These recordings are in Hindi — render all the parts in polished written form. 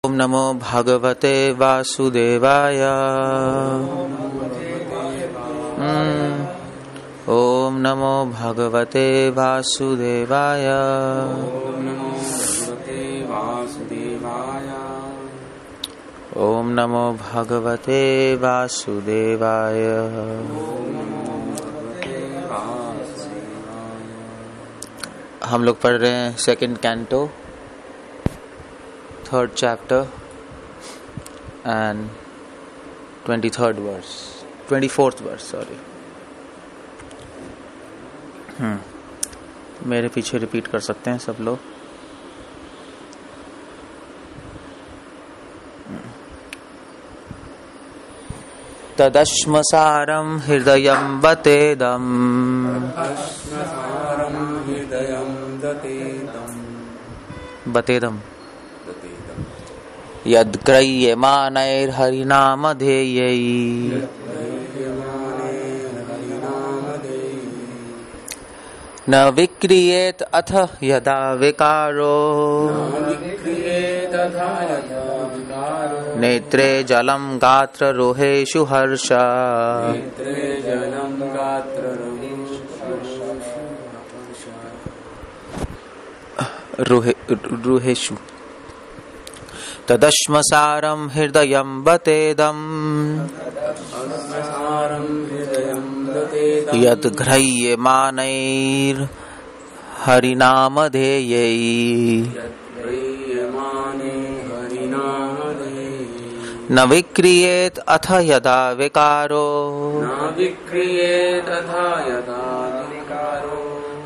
ओम नमो भगवते वासुदेवाय। ओम नमो भगवते वासुदेवाय। ओम नमो भगवते वासुदेवाय। हम लोग पढ़ रहे हैं second canto, third chapter and 23rd verse, 24th verse, sorry. मेरे पीछे रिपीट कर सकते हैं सब लोग। तदश्मसारं हृदयं बतेदम् बतेदम् यद्ग्रह्यमानैर्हरिनामधेयै न विक्रियेत अथ यदा विकारो नेत्रे जलं गात्र रोहेषु हर्ष रोहेषु तदश्मसारं हृदयं बतेदम् यद्ग्रह्यमानैर्हरिनामधेयै न विक्रियेत अथ यदा विकारो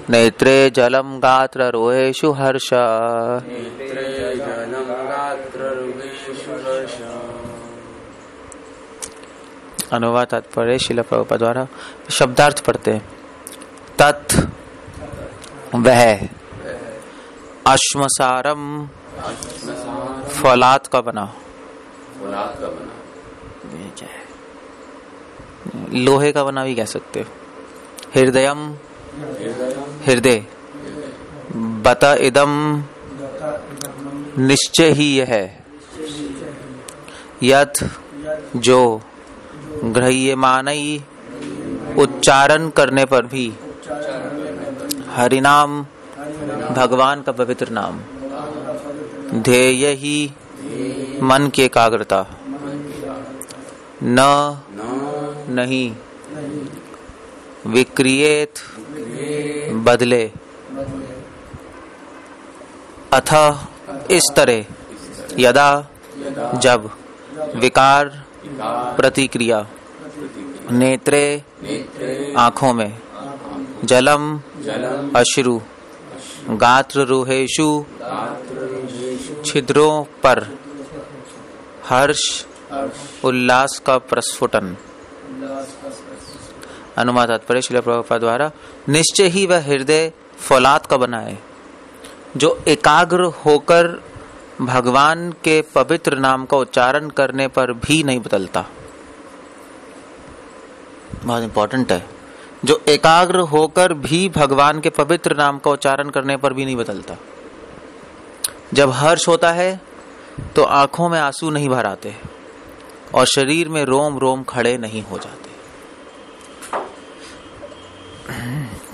नेत्रे जलं गात्र रोहेषु हर्ष। अनुवाद तात्पर्य श्रील प्रभुपाद द्वारा। शब्दार्थ पढ़ते हैं। तत् वह, अश्मसारम फौलाद का बना, लोहे का बना भी कह सकते हो। हृदयम हृदय, बत इदम निश्चय ही यह है, यथ जो, ग्रह्यमानई उच्चारण करने पर भी, हरिनाम भगवान का पवित्र नाम, ध्येय ही मन की एकाग्रता, न नहीं, विक्रियेत बदले, अथ इस तरह, यदा जब, विकार प्रतिक्रिया, नेत्रे आँखों में, जलम अश्रु, गात्र रोहेषु छिद्रों पर, हर्ष उल्लास का प्रस्फुटन। अनुवाद तात्पर्य श्रील प्रभुपाद द्वारा। निश्चय ही वह हृदय फौलाद का बना है जो एकाग्र होकर भगवान के पवित्र नाम का उच्चारण करने पर भी नहीं बदलता। बहुत इंपॉर्टेंट है। जो एकाग्र होकर भी भगवान के पवित्र नाम का उच्चारण करने पर भी नहीं बदलता। जब हर्ष होता है तो आंखों में आंसू नहीं भर आते और शरीर में रोम रोम खड़े नहीं हो जाते।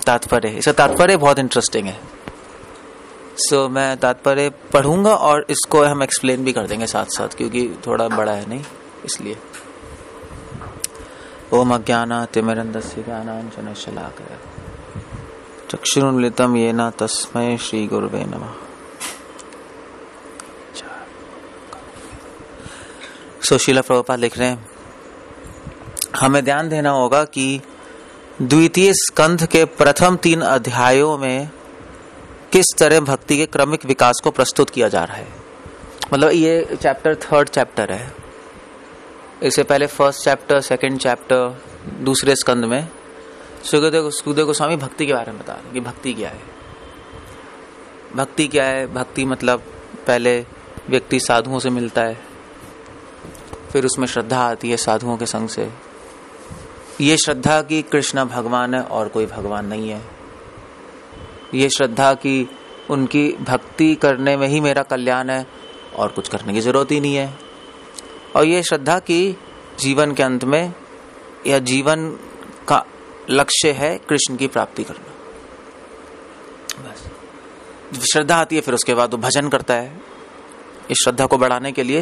तात्पर्य, इसका तात्पर्य बहुत इंटरेस्टिंग है। मैं तात्पर्य पढ़ूंगा और इसको हम एक्सप्लेन भी कर देंगे साथ साथ, क्योंकि थोड़ा बड़ा है नहीं, इसलिए। ओम अज्ञानातिमिरन्धस्य ज्ञानाञ्जनशलाकया चक्षुरुन्मिलितं येन तस्मै श्री गुरुवे नमः। श्रील प्रभुपाद लिख रहे हैं, हमें ध्यान देना होगा कि द्वितीय स्कंध के प्रथम 3 अध्यायों में किस तरह भक्ति के क्रमिक विकास को प्रस्तुत किया जा रहा है। मतलब ये चैप्टर 3rd चैप्टर है। इससे पहले 1st चैप्टर, 2nd चैप्टर, दूसरे स्कंद में सुखदेव गोस्वामी भक्ति के बारे में बता रहे कि भक्ति क्या है। भक्ति क्या है? भक्ति मतलब पहले व्यक्ति साधुओं से मिलता है, फिर उसमें श्रद्धा आती है साधुओं के संग से। ये श्रद्धा कि कृष्ण भगवान है और कोई भगवान नहीं है। ये श्रद्धा कि उनकी भक्ति करने में ही मेरा कल्याण है और कुछ करने की जरूरत ही नहीं है। और ये श्रद्धा की जीवन के अंत में या जीवन का लक्ष्य है कृष्ण की प्राप्ति करना। बस श्रद्धा आती है, फिर उसके बाद वो भजन करता है। इस श्रद्धा को बढ़ाने के लिए,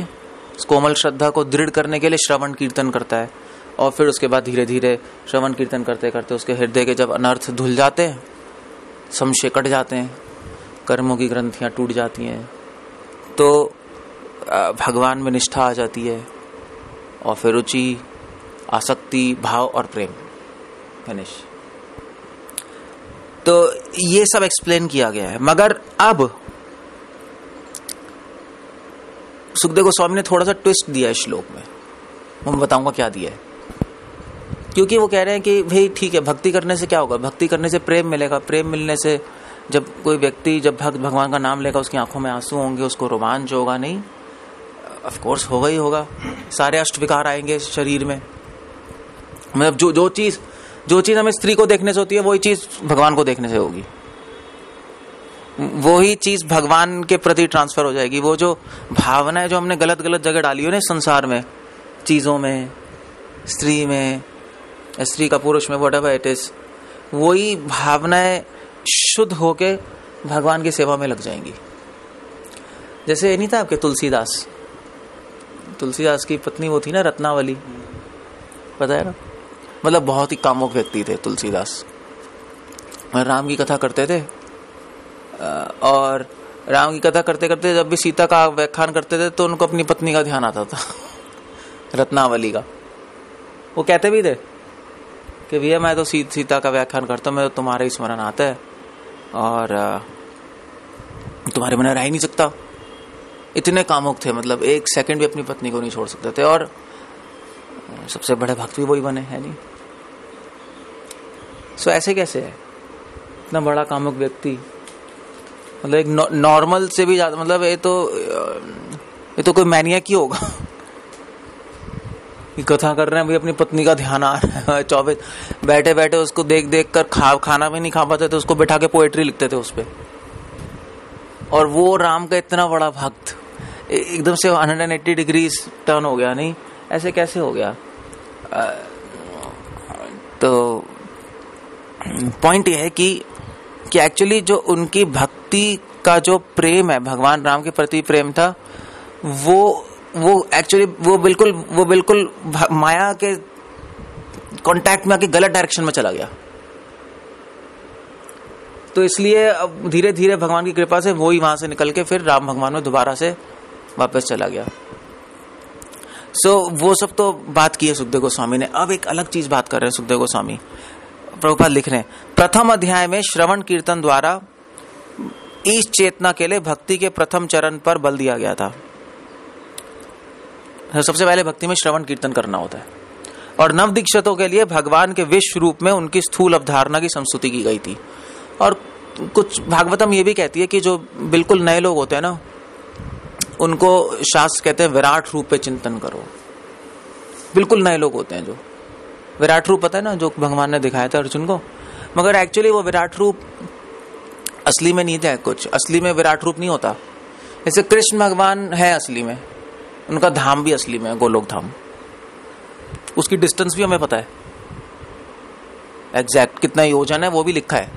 इस कोमल श्रद्धा को दृढ़ करने के लिए श्रवण कीर्तन करता है। और फिर उसके बाद धीरे धीरे श्रवण कीर्तन करते करते उसके हृदय के जब अनर्थ धुल जाते हैं, संशय कट जाते हैं, कर्मों की ग्रंथियां टूट जाती हैं, तो भगवान में निष्ठा आ जाती है और फिर रुचि, आसक्ति, भाव और प्रेम, फिनिश। तो ये सब एक्सप्लेन किया गया है। मगर अब सुखदेव गोस्वामी ने थोड़ा सा ट्विस्ट दिया है श्लोक में। मैं बताऊंगा क्या दिया है। क्योंकि वो कह रहे हैं कि भाई ठीक है, भक्ति करने से क्या होगा, भक्ति करने से प्रेम मिलेगा, प्रेम मिलने से जब कोई व्यक्ति जब भक्त भगवान का नाम लेगा उसकी आंखों में आंसू होंगे, उसको रोमांच होगा। नहीं, ऑफ कोर्स होगा ही होगा, सारे अष्ट विकार आएंगे शरीर में। मतलब जो चीज हमें स्त्री को देखने से होती है वही चीज भगवान को देखने से होगी, वही चीज भगवान के प्रति ट्रांसफर हो जाएगी। वो जो भावना है जो हमने गलत गलत जगह डाली हो ना संसार में, चीजों में, स्त्री में, स्त्री का पुरुष में, व्हाटएवर इट इज, वही भावनाएं शुद्ध होके भगवान की सेवा में लग जाएंगी। जैसे नहीं था आपके तुलसीदास की पत्नी वो थी ना रत्नावली, पता है ना, मतलब बहुत ही कामुक व्यक्ति थे तुलसीदास। राम की कथा करते थे और राम की कथा करते करते जब भी सीता का व्याख्यान करते थे तो उनको अपनी पत्नी का ध्यान आता था रत्नावली का। वो कहते भी थे कि भैया मैं तो सीता का व्याख्यान करता हूँ, मैं तो तुम्हारे ही स्मरण आता है और तुम्हारे बिना रह ही नहीं सकता। इतने कामुक थे, मतलब एक सेकंड भी अपनी पत्नी को नहीं छोड़ सकते थे। और सबसे बड़े भक्त भी वही बने हैं नहीं। सो ऐसे कैसे है इतना बड़ा कामुक व्यक्ति, मतलब एक नॉर्मल से भी ज्यादा, मतलब ये तो कोई मैनिया की होगा। कथा कर रहे हैं भाई, अपनी पत्नी का ध्यान आ रहा है 24 बैठे बैठे उसको देख देख कर खाना भी नहीं खा पाते थे, उसको बैठा के पोएट्री लिखते थे उस पे। और वो राम का इतना बड़ा भक्त एकदम से 180 डिग्री टर्न हो गया। नहीं, ऐसे कैसे हो गया? तो पॉइंट ये है कि एक्चुअली जो उनकी भक्ति का जो प्रेम है, भगवान राम के प्रति प्रेम था, वो एक्चुअली वो बिल्कुल माया के कांटेक्ट में आके गलत डायरेक्शन में चला गया। तो इसलिए अब धीरे धीरे भगवान की कृपा से वो ही वहां से निकल के फिर राम भगवान में दोबारा से वापस चला गया। वो सब तो बात की है सुखदेव गोस्वामी ने। अब एक अलग चीज बात कर रहे हैं सुखदेव गोस्वामी। प्रभुपाद लिख रहे हैं, प्रथम अध्याय में श्रवण कीर्तन द्वारा इस चेतना के लिए भक्ति के प्रथम चरण पर बल दिया गया था। सबसे पहले भक्ति में श्रवण कीर्तन करना होता है। और नव दीक्षितों के लिए भगवान के विश्व रूप में उनकी स्थूल अवधारणा की संस्तुति की गई थी। और कुछ भागवतम ये भी कहती है कि जो बिल्कुल नए लोग होते हैं ना, उनको शास्त्र कहते हैं विराट रूप पे चिंतन करो। बिल्कुल नए लोग होते हैं जो विराट रूप, पता है ना, जो भगवान ने दिखाया था अर्जुन को, मगर एक्चुअली वो विराट रूप असली में नहीं था। कुछ असली में विराट रूप नहीं होता। जैसे कृष्ण भगवान है असली में, उनका धाम भी असली में है, गोलोक धाम। उसकी डिस्टेंस भी हमें पता है, एग्जैक्ट कितना योजन है वो भी लिखा है।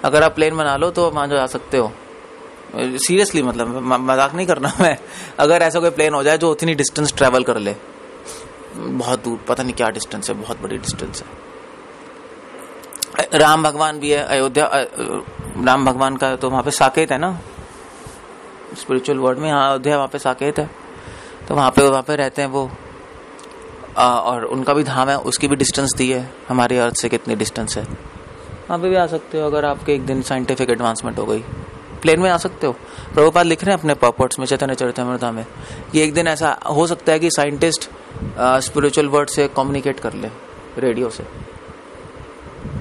अगर आप प्लेन बना लो तो वहां जा सकते हो। सीरियसली, मतलब मजाक नहीं करना मैं। अगर ऐसा कोई प्लेन हो जाए जो उतनी डिस्टेंस ट्रेवल कर ले, बहुत दूर, पता नहीं क्या डिस्टेंस है, बहुत बड़ी डिस्टेंस है। राम भगवान भी है अयोध्या, राम भगवान का तो वहां पे साकेत है ना, स्पिरिचुअल वर्ल्ड में। अयोध्या वहां पे साकेत है, तो वहां पे रहते हैं वो। और उनका भी धाम है, उसकी भी डिस्टेंस दी है हमारी अर्थ से कितनी डिस्टेंस है। वहां पे भी आ सकते हो अगर आपके एक दिन साइंटिफिक एडवांसमेंट हो गई, प्लेन में आ सकते हो। प्रभुपाद लिख रहे हैं अपने पर्पट्स में, चैतन्य चरितामृत में, कि एक दिन ऐसा हो सकता है कि साइंटिस्ट स्पिरिचुअल वर्ल्ड से कम्युनिकेट कर ले रेडियो से।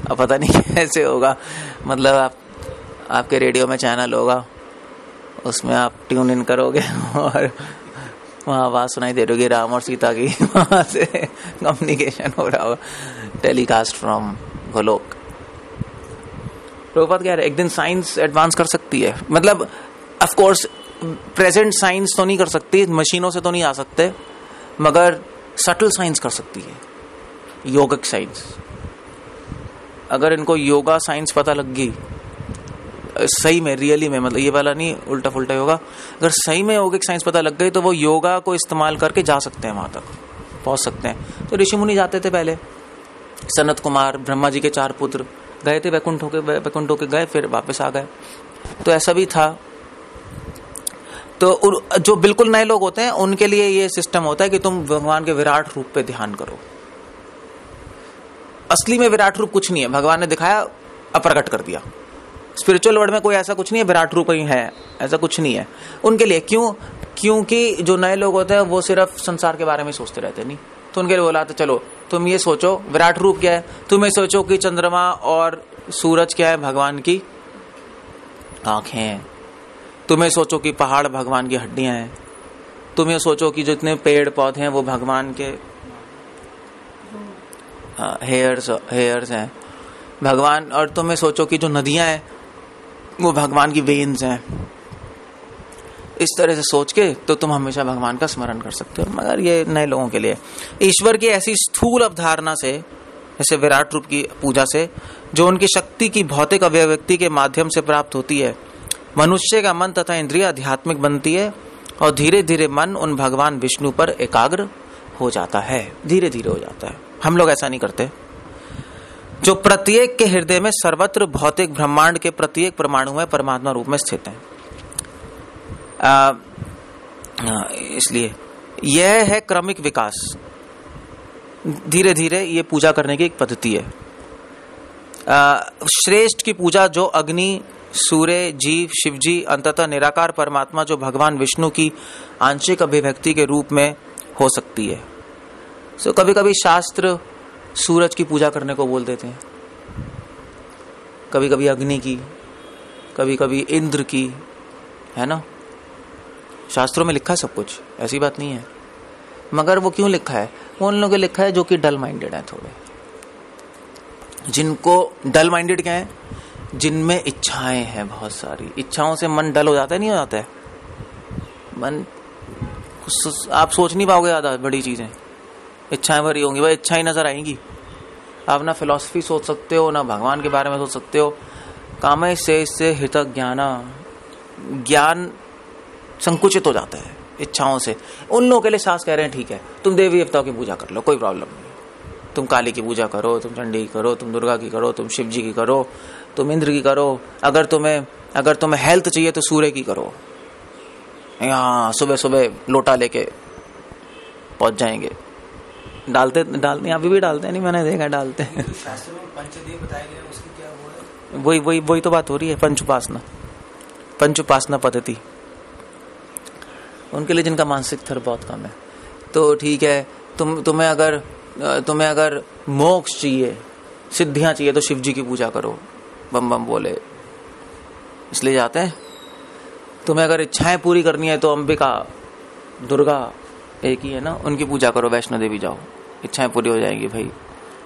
अब पता नहीं कैसे होगा, मतलब आपके रेडियो में चैनल होगा, उसमें आप ट्यून इन करोगे और वहाँ आवाज सुनाई दे रही, राम और सीता की, वहां से कम्युनिकेशन हो रहा होगा, टेलीकास्ट फ्रॉम गोलोक। प्रभुपाद कह रहे एक दिन साइंस एडवांस कर सकती है। मतलब ऑफ कोर्स प्रेजेंट साइंस तो नहीं कर सकती, मशीनों से तो नहीं आ सकते, मगर सटल साइंस कर सकती है, योगिक साइंस। अगर इनको योगा साइंस पता लग गई सही में, रियली में, मतलब ये वाला नहीं उल्टा फुल्टा योगा, अगर सही में योगिक साइंस पता लग गई तो वो योगा को इस्तेमाल करके जा सकते हैं, वहां तक पहुंच सकते हैं। तो ऋषि मुनि जाते थे पहले, सनत कुमार, ब्रह्मा जी के 4 पुत्र गए थे, वैकुंठ होके गए, फिर वापस आ गए। तो ऐसा भी था। तो जो बिल्कुल नए लोग होते हैं उनके लिए ये सिस्टम होता है कि तुम भगवान के विराट रूप पे ध्यान करो। असली में विराट रूप कुछ नहीं है, भगवान ने दिखाया, अप्रकट कर दिया। स्पिरिचुअल वर्ल्ड में कोई ऐसा कुछ नहीं है विराट रूप ही है, ऐसा कुछ नहीं है उनके लिए। क्यों? क्योंकि जो नए लोग होते हैं वो सिर्फ संसार के बारे में सोचते रहते नहीं। तो उनके लिए बोला तो चलो तुम ये सोचो विराट रूप क्या है, तुम ये सोचो कि चंद्रमा और सूरज क्या है, भगवान की आंखें हैं। तुम्हें सोचो कि पहाड़ भगवान की हड्डियां हैं। तुम्हें सोचो कि जितने पेड़ पौधे हैं वो भगवान के हेयर्स हैं भगवान। और तुम्हें सोचो कि जो नदियां हैं वो भगवान की वेन्स हैं। इस तरह से सोच के तो तुम हमेशा भगवान का स्मरण कर सकते हो। मगर ये नए लोगों के लिए ईश्वर की ऐसी स्थूल अवधारणा से, जैसे विराट रूप की पूजा से, जो उनकी शक्ति की भौतिक अभिव्यक्ति के माध्यम से प्राप्त होती है, मनुष्य का मन तथा इंद्रिय आध्यात्मिक बनती है और धीरे धीरे मन उन भगवान विष्णु पर एकाग्र हो जाता है। धीरे धीरे हो जाता है। हम लोग ऐसा नहीं करते। जो प्रत्येक के हृदय में सर्वत्र भौतिक ब्रह्मांड के प्रत्येक परमाणु में परमात्मा रूप में स्थित है। इसलिए यह है क्रमिक विकास। धीरे धीरे ये पूजा करने की एक पद्धति है। श्रेष्ठ की पूजा जो अग्नि, सूर्य, जीव, शिवजी, अंततः निराकार परमात्मा जो भगवान विष्णु की आंशिक अभिव्यक्ति के रूप में हो सकती है। सो कभी कभी शास्त्र सूरज की पूजा करने को बोल देते हैं, कभी कभी अग्नि की, कभी कभी इंद्र की, है ना। शास्त्रों में लिखा है सब कुछ, ऐसी बात नहीं है। मगर वो क्यों लिखा है? वो उन लोगों के लिखा है जो कि डल माइंडेड है थोड़े। जिनको डल माइंडेड क्या है? जिनमें इच्छाएं हैं बहुत सारी। इच्छाओं से मन डल हो जाता है, नहीं हो जाता है मन? आप सोच नहीं पाओगे ज्यादा बड़ी चीजें, इच्छाएं भरी होंगी, वह इच्छाएं नजर आएंगी। आप ना फिलॉसफी सोच सकते हो, ना भगवान के बारे में सोच सकते हो। कामय से इससे हित ज्ञान संकुचित हो जाता है इच्छाओं से। उन लोगों के लिए शास्त्र कह रहे हैं ठीक है, तुम देवी देवताओं की पूजा कर लो, कोई प्रॉब्लम नहीं। तुम काली की पूजा करो, तुम चंडी की करो, तुम दुर्गा की करो, तुम शिव जी की करो, तुम इंद्र की करो। अगर तुम्हें हेल्थ चाहिए तो सूर्य की करो। यहाँ सुबह सुबह लोटा लेके पहुंच जाएंगे। डालते अभी भी डालते हैं, नहीं मैंने देखा डालते हैं। शास्त्र में पंचदेव बताया गया, उसकी क्या वो है? वही तो बात हो रही है। पंचोपासना पद्धति उनके लिए जिनका मानसिक स्तर बहुत कम है। तो ठीक है, तुम्हें अगर मोक्ष चाहिए, सिद्धियां चाहिए तो शिव जी की पूजा करो, बम बम बोले, इसलिए जाते हैं। तुम्हें अगर इच्छाएं पूरी करनी है तो अंबिका, दुर्गा एक ही है ना, उनकी पूजा करो, वैष्णो देवी जाओ, इच्छाएं पूरी हो जाएंगी भाई।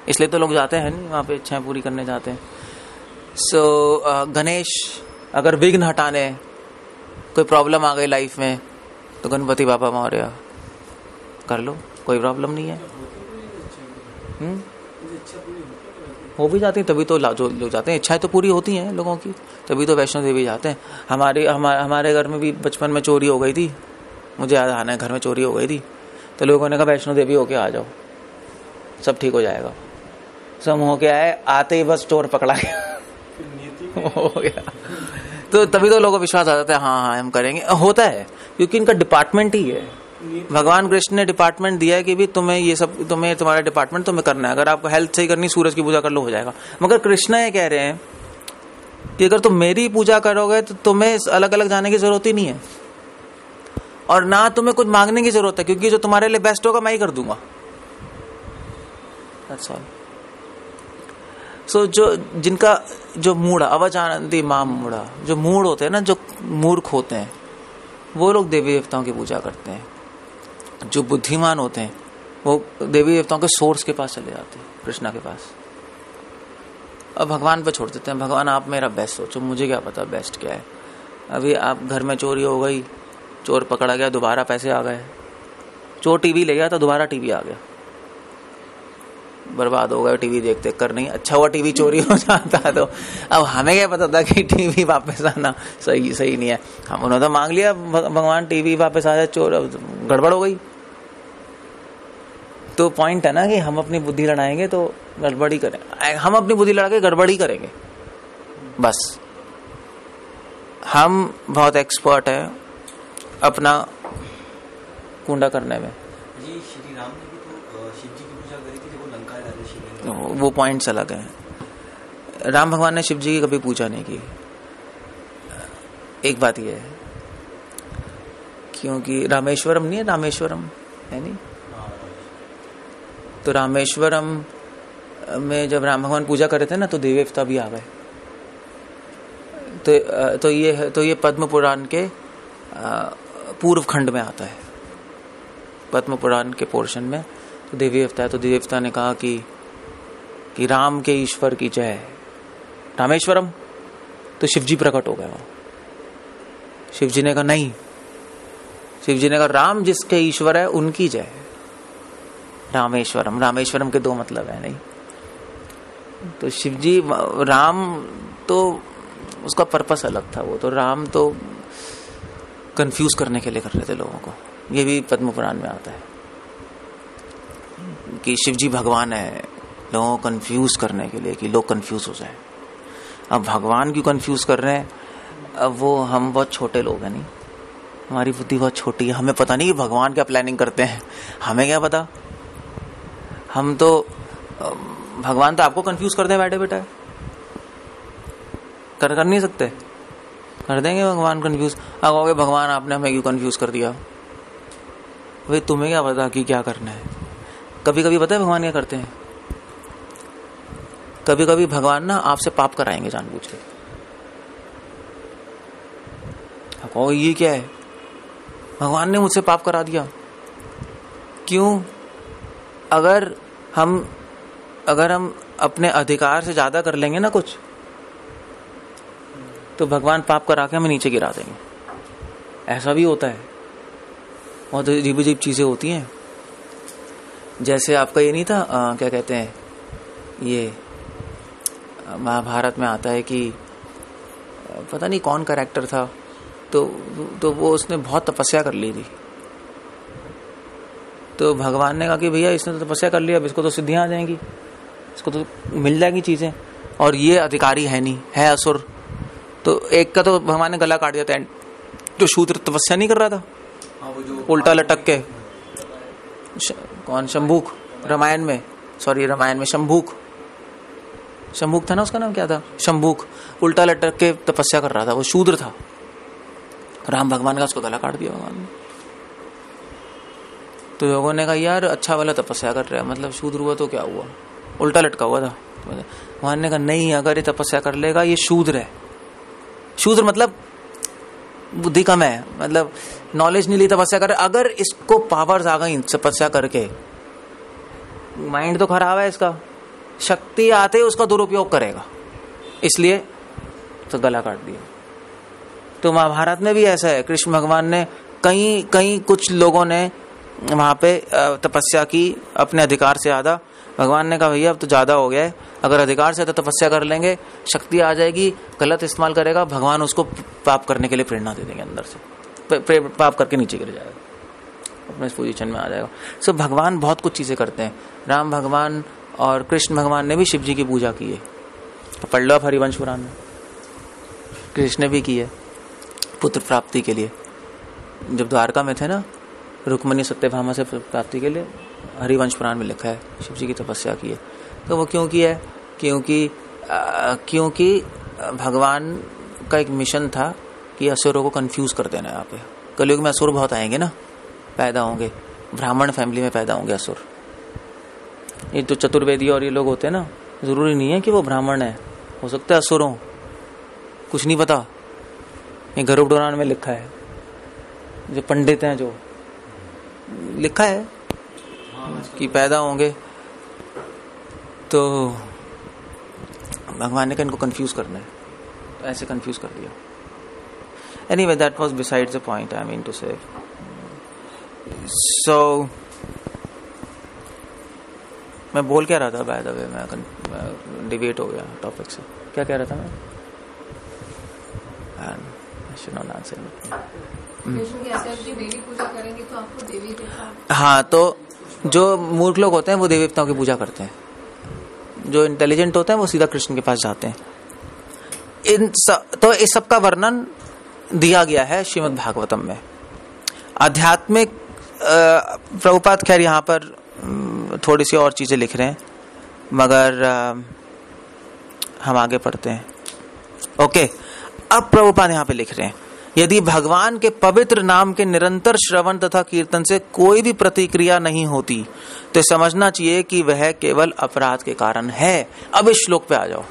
इसलिए तो लोग जाते हैं, नहीं वहां पे इच्छाएं पूरी करने जाते हैं। गणेश, अगर विघ्न हटाने, कोई प्रॉब्लम आ गई लाइफ में तो गणपति बाबा मौर्य कर लो, कोई प्रॉब्लम नहीं है। हो भी जाती है, तभी तो जो लोग जाते हैं। इच्छाएं तो पूरी होती हैं लोगों की, तभी तो वैष्णो देवी जाते हैं। हमारे घर में भी बचपन में चोरी हो गई थी, मुझे याद आना है, घर में चोरी हो गई थी तो लोगों ने कहा वैष्णो देवी होके आ जाओ, सब ठीक हो जाएगा। सब होके आए, आते ही बस चोर पकड़ा गया हो गया। तो तभी तो लोगों को विश्वास आ जाता है, हाँ हम करेंगे। होता है क्योंकि इनका डिपार्टमेंट ही है। भगवान कृष्ण ने डिपार्टमेंट दिया है कि भी तुम्हें तुम्हारा डिपार्टमेंट तुम्हें करना है। अगर आपको हेल्थ सही करनी, सूरज की पूजा कर लो, हो जाएगा। मगर कृष्ण ये कह रहे हैं कि अगर तुम मेरी पूजा करोगे तो तुम्हें अलग अलग जाने की जरूरत ही नहीं है, और ना तुम्हें कुछ मांगने की जरूरत है, क्योंकि जो तुम्हारे लिए बेस्ट होगा मैं ही कर दूंगा। That's all. So, जिनका जो मूड अवजानंती माम मूढ़ा, जो मूड होते हैं ना, जो मूर्ख होते हैं, वो लोग देवी देवताओं की पूजा करते हैं। जो बुद्धिमान होते हैं वो देवी देवताओं के सोर्स के पास चले जाते हैं, कृष्णा के पास, और भगवान पे छोड़ देते हैं। भगवान आप मेरा बेस्ट सोचो, मुझे क्या पता बेस्ट क्या है। अभी आप घर में चोरी हो गई, चोर पकड़ा गया, दोबारा पैसे आ गए। चोर टीवी ले गया तो दोबारा टीवी आ गया, बर्बाद हो गया टीवी देखते कर। नहीं, अच्छा हुआ टीवी चोरी हो जाता। तो अब हमें क्या पता था कि टीवी वापस आना सही नहीं है। हम उन्होंने तो मांग लिया भगवान टीवी वापस आ जाए, चोर गड़बड़ हो गई। तो पॉइंट है ना कि हम अपनी बुद्धि लड़ाएंगे तो गड़बड़ ही करेंगे, हम अपनी बुद्धि लड़ा के गड़बड़ ही करेंगे बस। हम बहुत एक्सपर्ट है अपना कुंडा करने में। जी श्री राम ने भी तो शिव जी की पूजा करी थी जब वो लंका राजा शिव, वो पॉइंट्स अलग हैं। राम भगवान ने शिव जी की कभी पूजा नहीं की। एक बात ये है, क्योंकि रामेश्वरम नहीं है, रामेश्वरम है नहीं, तो रामेश्वरम में जब राम भगवान पूजा कर रहे थे ना, तो देवता भी आ गए। तो ये पद्म पुराण के पूर्व खंड में आता है। पद्म पुराण के पोर्शन में तो देवता है। तो देवता ने कहा कि राम के ईश्वर की जय, रामेश्वरम। तो शिवजी प्रकट हो गए वहां। शिवजी ने कहा नहीं, शिवजी ने कहा राम जिसके ईश्वर है उनकी जय, रामेश्वरम। रामेश्वरम के दो मतलब है नहीं। तो शिवजी, राम तो उसका पर्पस अलग था, वो तो राम तो कंफ्यूज करने के लिए कर रहे थे लोगों को। ये भी पद्म पुराण में आता है कि शिवजी भगवान है लोगों को कंफ्यूज करने के लिए, कि लोग कंफ्यूज हो जाए। अब भगवान क्यों कंफ्यूज कर रहे हैं? अब वो हम बहुत छोटे लोग हैं नहीं, हमारी बुद्धि बहुत छोटी है, हमें पता नहीं कि भगवान क्या प्लानिंग करते हैं। हमें क्या पता, हम तो भगवान तो आपको कंफ्यूज कर दे बैठे बेटा, कर नहीं सकते, कर देंगे भगवान कंफ्यूज। अब कहोगे भगवान आपने हमें क्यों कंफ्यूज कर दिया? भाई तुम्हें क्या पता कि क्या करना है? कभी कभी पता है भगवान क्या करते हैं? कभी कभी भगवान ना आपसे पाप कराएंगे जानबूझ के। आप कहोगे ये क्या है, भगवान ने मुझसे पाप करा दिया, क्यों? अगर हम अपने अधिकार से ज्यादा कर लेंगे ना कुछ, तो भगवान पाप करा के हमें नीचे गिरा देंगे। ऐसा भी होता है, बहुत अजीब अजीब चीजें होती हैं। जैसे आपका ये नहीं था क्या कहते हैं, ये महाभारत में आता है कि पता नहीं कौन कैरेक्टर था, तो वो उसने बहुत तपस्या कर ली थी। तो भगवान ने कहा कि भैया इसने तो तपस्या कर लिया, अब इसको तो सिद्धियां आ जाएंगी, इसको तो मिल जाएंगी चीजें, और ये अधिकारी है नहीं, है असुर। तो एक का तो भगवान ने गला काट दिया था, जो शूद्र तपस्या नहीं कर रहा था उल्टा लटक के, कौन, शंभूक, रामायण में शंभूक था ना, उसका नाम क्या था, शंभूक, उल्टा लटक के तपस्या कर रहा था, वो शूद्र था। राम भगवान का उसको गला काट दिया भगवान ने। तो लोगों ने कहा यार अच्छा वाला तपस्या कर रहा है, मतलब शूद्र हुआ तो क्या हुआ, उल्टा लटका हुआ था। भगवान ने कहा नहीं, अगर ये तपस्या कर लेगा ये शूद्र है। शूद्र मतलब बुद्धि कम है, मतलब नॉलेज नहीं ली, तपस्या कर। अगर इसको पावर्स आ गई तपस्या करके, माइंड तो खराब है इसका, शक्ति आते ही उसका दुरुपयोग करेगा, इसलिए तो गला काट दिया। तो महाभारत में भी ऐसा है, कृष्ण भगवान ने कहीं कुछ लोगों ने वहां पे तपस्या की अपने अधिकार से ज्यादा। भगवान ने कहा भैया अब तो ज्यादा हो गया है, अगर अधिकार से तो तपस्या कर लेंगे, शक्ति आ जाएगी, गलत इस्तेमाल करेगा, भगवान उसको पाप करने के लिए प्रेरणा दे देंगे, अंदर से पाप करके नीचे गिर जाएगा, अपने इस पोजीशन में आ जाएगा। सो भगवान बहुत कुछ चीजें करते हैं। राम भगवान और कृष्ण भगवान ने भी शिव जी की पूजा की है, पढ़ लो आप हरिवंश पुराण में, कृष्ण ने भी की है पुत्र प्राप्ति के लिए। जब द्वारका में थे ना, रुक्मणी सत्यभामा से प्राप्ति के लिए, हरिवंश पुराण में लिखा है शिव जी की तपस्या की है। तो वो क्यों की है? क्योंकि भगवान का एक मिशन था कि असुरों को कंफ्यूज कर देना। यहाँ पे कलयुग में असुर बहुत आएंगे ना, पैदा होंगे, ब्राह्मण फैमिली में पैदा होंगे असुर। ये तो चतुर्वेदी और ये लोग होते हैं ना, जरूरी नहीं है कि वो ब्राह्मण है, हो सकता है असुर हो, कुछ नहीं पता। ये गरुड़ पुराण में लिखा है, जो पंडित हैं जो लिखा है कि पैदा होंगे। तो भगवान ने कहा इनको कंफ्यूज करना है, तो ऐसे कंफ्यूज कर दिया। Anyway, that was besides the point I mean to say. So, मैं बोल क्या रहा था बाय द वे, मैं डिबेट हो गया टॉपिक से. क्या कह रहा था मैं? हाँ, तो जो मूर्ख लोग होते हैं वो देवी देवताओं की पूजा करते हैं, जो इंटेलिजेंट होते हैं वो सीधा कृष्ण के पास जाते हैं. तो इस सब का वर्णन दिया गया है श्रीमद् भागवतम में. आध्यात्मिक प्रभुपाद खैर यहाँ पर थोड़ी सी और चीजें लिख रहे हैं, मगर हम आगे पढ़ते हैं. ओके, अब प्रभुपाद यहाँ पे लिख रहे हैं, यदि भगवान के पवित्र नाम के निरंतर श्रवण तथा कीर्तन से कोई भी प्रतिक्रिया नहीं होती तो समझना चाहिए कि वह केवल अपराध के कारण है. अब इस श्लोक पे आ जाओ.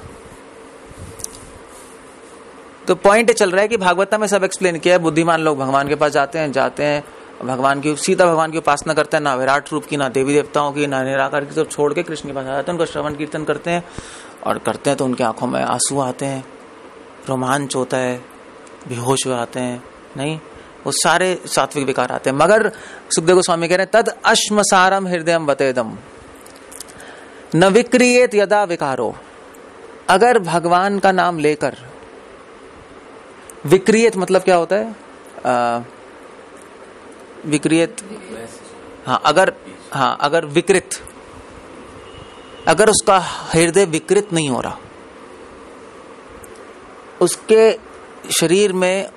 तो पॉइंट चल रहा है कि भागवत में सब एक्सप्लेन किया है. बुद्धिमान लोग भगवान के पास जाते हैं भगवान की सीधा भगवान की उपासना करते हैं, ना विराट रूप की, ना देवी देवताओं की, ना निराकार की, सब छोड़ के कृष्ण के पास आ जाते हैं, उनका श्रवण कीर्तन करते हैं. और करते हैं तो उनकी आंखों में आंसू आते हैं, रोमांच होता है, बेहोश हो आते हैं, नहीं वो सारे सात्विक विकार आते हैं. मगर सुखदेव गोस्वामी कह रहे हैं, तद अश्मसारम हृदयम बतेदम न विक्रियेत यदा विकारो. अगर भगवान का नाम लेकर विक्रियत मतलब क्या होता है? विक्रियत, अगर विकृत, अगर उसका हृदय विकृत नहीं हो रहा, उसके शरीर में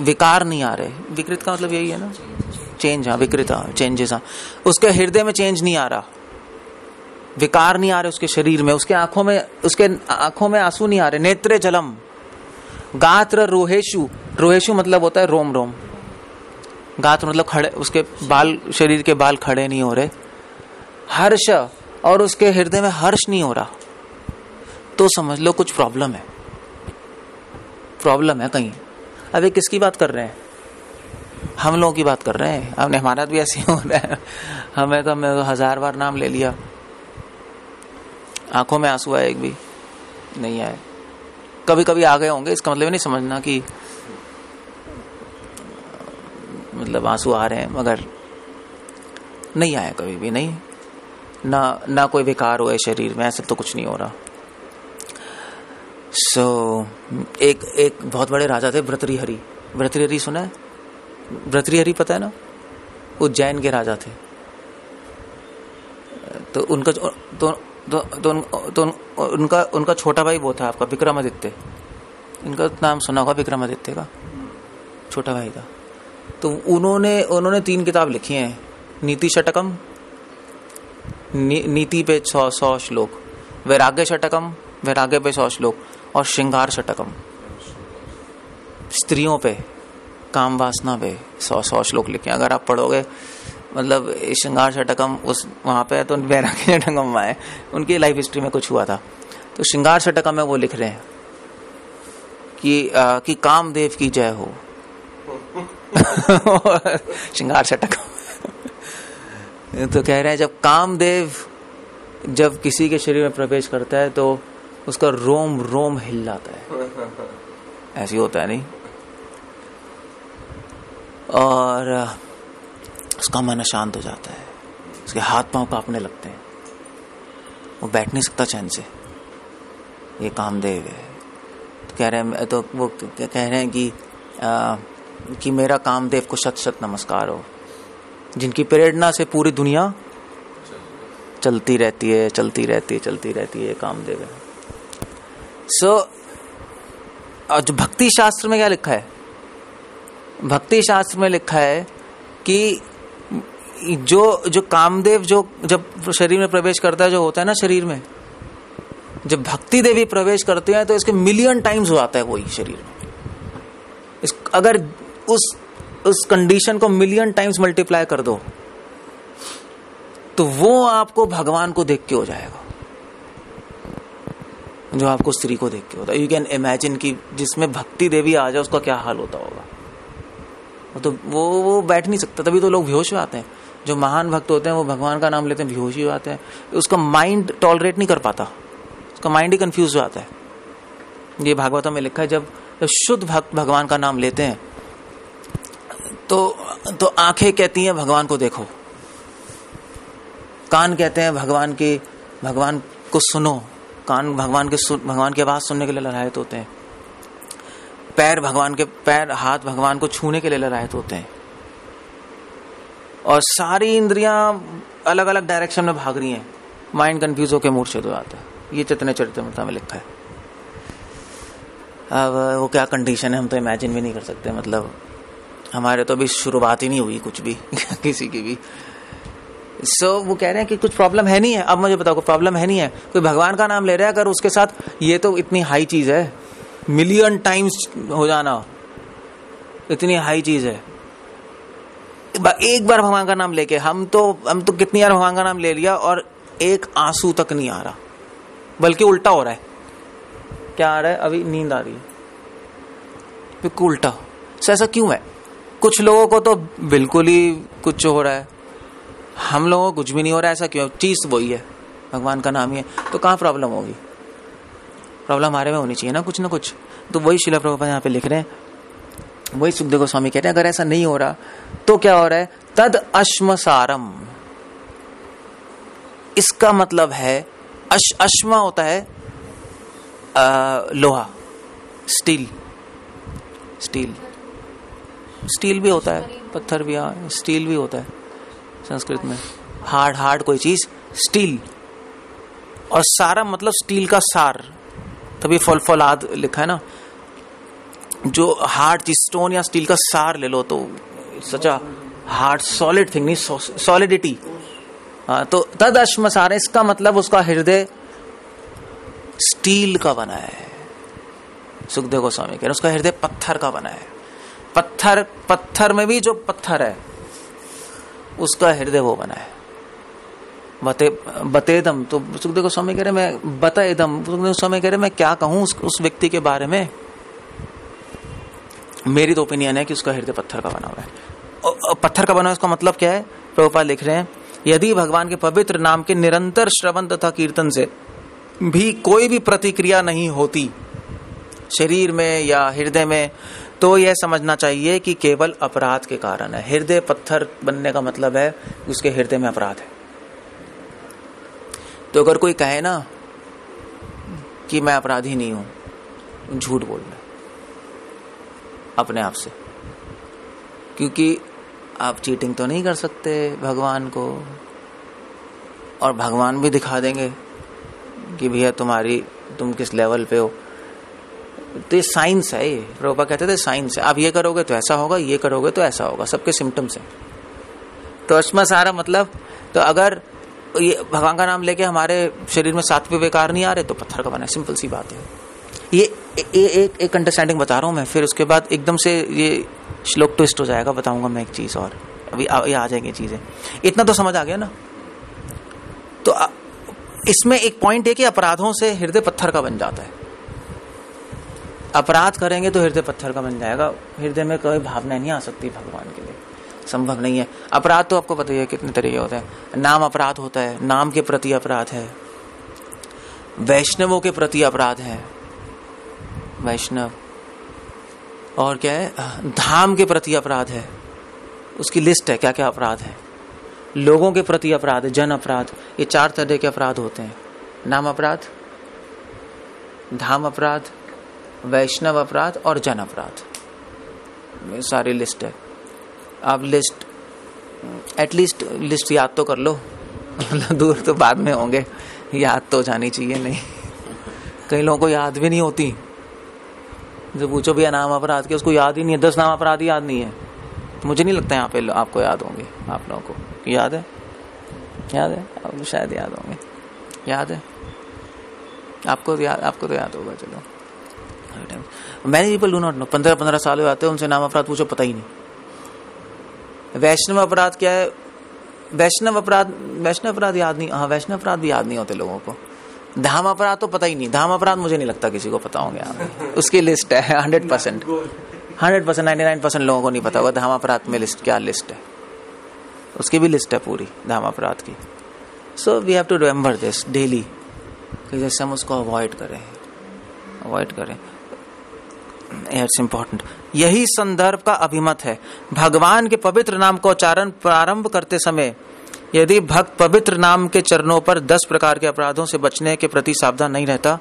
विकार नहीं आ रहे. विकृत का मतलब यही है ना, चेंज. हाँ, विकृत, चेंजेस. हाँ, उसके हृदय में चेंज नहीं आ रहा, विकार नहीं आ रहे उसके शरीर में, उसके आंखों में आंसू नहीं आ रहे. नेत्रे जलम गात्र रोहेशु. रोहेशु मतलब होता है रोम रोम. गात्र मतलब खड़े, उसके बाल, शरीर के बाल खड़े नहीं हो रहे. हर्ष, और उसके हृदय में हर्ष नहीं हो रहा, तो समझ लो कुछ प्रॉब्लम है. प्रॉब्लम है कहीं. अभी किसकी बात कर रहे हैं? हम लोगों की बात कर रहे हैं. हमने, हमारा भी ऐसे हो रहा है. हमें तो 1000 बार नाम ले लिया, आंखों में आंसू आए एक भी नहीं आए. कभी कभी आ गए होंगे, इसका मतलब नहीं समझना कि मतलब आंसू आ रहे हैं, मगर नहीं आए कभी भी. नहीं, ना कोई विकार हुआ शरीर में, ऐसा तो कुछ नहीं हो रहा. एक बहुत बड़े राजा थे, भर्तृहरि. भर्तृहरि सुना है? भर्तृहरि पता है ना, उज्जैन के राजा थे. तो उनका छोटा भाई वो था आपका विक्रमादित्य. इनका नाम सुना होगा, विक्रमादित्य का छोटा भाई था. तो उन्होंने 3 किताब लिखी हैं. नीति शतकम, नीति पे 100 श्लोक, वैराग्य शतकम, वैराग्य पे 100 श्लोक, और श्रृंगार शतकम, स्त्रियों पे, काम वासना पे 100 श्लोक लिखे. अगर आप पढ़ोगे, मतलब श्रृंगार शतकम उस वहां पे है, तो वैराग्य शतकम है, उनकी लाइफ हिस्ट्री में कुछ हुआ था. तो श्रृंगार शतकम में वो लिख रहे हैं कि कामदेव की जय हो. श्रृंगार शतकम. तो कह रहे हैं जब किसी के शरीर में प्रवेश करता है तो उसका रोम रोम हिल जाता है. ऐसे होता है नहीं, और उसका मन शांत हो जाता है, उसके हाथ पांव कांपने लगते हैं, वो बैठ नहीं सकता चैन से. ये कामदेव है. तो कह रहे हैं, तो वो कह रहे हैं कि मेरा कामदेव को शत शत नमस्कार हो, जिनकी प्रेरणा से पूरी दुनिया चलती रहती है, चलती रहती है. कामदेव है. और जो भक्ति शास्त्र में क्या लिखा है? भक्ति शास्त्र में लिखा है कि जो कामदेव जब शरीर में प्रवेश करता है, जो होता है ना शरीर में, जब भक्ति देवी प्रवेश करते हैं तो इसके मिलियन टाइम्स हो जाता है वही शरीर में. अगर उस कंडीशन को मिलियन टाइम्स मल्टीप्लाई कर दो तो वो आपको भगवान को देख के हो जाएगा, जो आपको स्त्री को देख के होता है. यू कैन इमेजिन कि जिसमें भक्ति देवी आ जाए उसका क्या हाल होता होगा. तो वो बैठ नहीं सकता. तभी तो लोग बेहोश हो आते हैं. जो महान भक्त होते हैं वो भगवान का नाम लेते हैं, बेहोश हो आते हैं. उसका माइंड टॉलरेट नहीं कर पाता, उसका माइंड ही कंफ्यूज हो जाता है. ये भागवतम में लिखा है, जब जब शुद्ध भक्त भगवान का नाम लेते हैं तो आंखें कहती हैं भगवान को देखो, कान कहते हैं भगवान को सुनो, कान भगवान की आवाज सुनने के लिए ललायत होते हैं, पैर हाथ भगवान को छूने के लिए ललायत होते हैं, और सारी इंद्रियां अलग अलग डायरेक्शन में भाग रही हैं, माइंड कंफ्यूज होकर मूर्छित हो जाता है। ये चैतन्य चरितामृत में लिखा है। अब वो क्या कंडीशन है हम तो इमेजिन भी नहीं कर सकते, मतलब हमारे तो अभी शुरुआत ही नहीं हुई कुछ भी किसी की भी। वो कह रहे हैं कि कुछ प्रॉब्लम है नहीं है। अब मुझे बताओ, कोई प्रॉब्लम है नहीं है, कोई भगवान का नाम ले रहा है अगर उसके साथ, ये तो इतनी हाई चीज है, मिलियन टाइम्स हो जाना इतनी हाई चीज है। एक बार भगवान का नाम लेके हम तो कितनी बार भगवान का नाम ले लिया और एक आंसू तक नहीं आ रहा, बल्कि उल्टा हो रहा है। क्या आ रहा है? अभी नींद आ रही है, बिल्कुल उल्टा। ऐसा क्यों है? कुछ लोगों को तो बिल्कुल ही कुछ हो रहा है, हम लोगों को कुछ भी नहीं हो रहा है। ऐसा क्यों? चीज वही है, भगवान का नाम ही है, तो कहाँ प्रॉब्लम होगी? प्रॉब्लम हमारे में होनी चाहिए ना कुछ ना कुछ। तो वही श्रील प्रभुपाद यहाँ पे लिख रहे हैं, वही सुखदेव गोस्वामी कहते हैं अगर ऐसा नहीं हो रहा तो क्या हो रहा है? तद अश्मसारम। इसका मतलब है अश्मा होता है लोहा, स्टील भी होता है, पत्थर भी, स्टील भी होता है संस्कृत में। हार्ड कोई चीज स्टील, और सारम मतलब स्टील का सार, तभी फौलाद लिखा है ना। जो हार्ड चीज, स्टोन या स्टील का सार ले लो तो सच अ हार्ड सॉलिड थिंग, नहीं सॉलिडिटी। तो तद अश्मसार, इसका मतलब उसका हृदय स्टील का बना है। सुखदेव गोस्वामी कह रहे उसका हृदय पत्थर का बना है। पत्थर में भी जो पत्थर है उसका हृदय वो बना है। बतेदम, तो सुखदेव गोस्वामी कह रहे मैं बतेदम, सुखदेव गोस्वामी कह रहे मैं क्या कहूं उस व्यक्ति के बारे में। मेरी तो ओपिनियन है कि उसका हृदय पत्थर का बना हुआ है। पत्थर का बना, उसका मतलब क्या है? प्रभुपाद लिख रहे हैं, यदि भगवान के पवित्र नाम के निरंतर श्रवण तथा कीर्तन से भी कोई भी प्रतिक्रिया नहीं होती शरीर में या हृदय में, तो यह समझना चाहिए कि केवल अपराध के कारण है। हृदय पत्थर बनने का मतलब है उसके हृदय में अपराध है। तो अगर कोई कहे ना कि मैं अपराधी नहीं हूं, झूठ बोल रहा है अपने आप से, क्योंकि आप चीटिंग तो नहीं कर सकते भगवान को, और भगवान भी दिखा देंगे कि भैया तुम किस लेवल पे हो। तो ये साइंस है, ये प्रभुपाद कहते थे साइंस है। आप ये करोगे तो ऐसा होगा, ये करोगे तो ऐसा होगा, सबके सिम्टम्स हैं। तो अश्मा सारा मतलब, तो अगर ये भगवान का नाम लेके हमारे शरीर में सात्विक विकार नहीं आ रहे तो पत्थर का बना है, सिंपल सी बात है। ये एक अंडरस्टैंडिंग बता रहा हूं मैं, फिर उसके बाद एकदम से ये श्लोक ट्विस्ट हो जाएगा। बताऊंगा मैं एक चीज और, अभी आ जाएंगी चीजें। इतना तो समझ आ गया ना। तो इसमें एक पॉइंट है कि अपराधों से हृदय पत्थर का बन जाता है। अपराध करेंगे तो हृदय पत्थर का बन जाएगा, हृदय में कोई भावना नहीं आ सकती भगवान के लिए, संभव नहीं है। अपराध तो आपको पता ही है कितने तरीके होते हैं। नाम अपराध होता है, नाम के प्रति अपराध है, वैष्णवों के प्रति अपराध है, वैष्णव, और क्या है, धाम के प्रति अपराध है, उसकी लिस्ट है क्या क्या अपराध है। लोगों के प्रति अपराध है, जन अपराध, ये 4 तरह के अपराध होते हैं। नाम अपराध, धाम अपराध, वैष्णव अपराध और जन अपराध, ये सारी लिस्ट है। आप लिस्ट एटलीस्ट लिस्ट याद तो कर लो, दूर तो बाद में होंगे, याद तो जानी चाहिए। नहीं, कई लोगों को याद भी नहीं होती। जो पूछो भैया नाम अपराध के, उसको याद ही नहीं है, 10 नाम अपराध ही याद नहीं है। मुझे नहीं लगता यहाँ पे आपको याद होंगे, आप लोगों को याद है, आपको शायद याद होंगे, याद है आपको तो याद होगा। चलो, many people do not know, 15 साल हुए आते हैं, उनसे नाम अपराध पूछो पता ही नहीं। वैष्णव अपराध क्या है? वैष्णव अपराध याद नहीं, हाँ वैष्णव अपराध भी याद नहीं होते लोगों को। धाम अपराध तो पता ही नहीं, धाम अपराध मुझे नहीं लगता किसी को पता होंगे आप। उसकी लिस्ट है 100%, 99% लोगों को नहीं पता होगा धाम अपराध में लिस्ट क्या लिस्ट है, उसकी भी लिस्ट है पूरी धाम अपराध की। So we have to remember this daily, कि जैसे हम उसको अवॉइड करें। It's important. यही संदर्भ का अभिमत है। भगवान के पवित्र नाम का उच्चारण प्रारंभ करते समय यदि भक्त पवित्र नाम के चरणों पर 10 प्रकार के अपराधों से बचने के प्रति सावधान नहीं रहता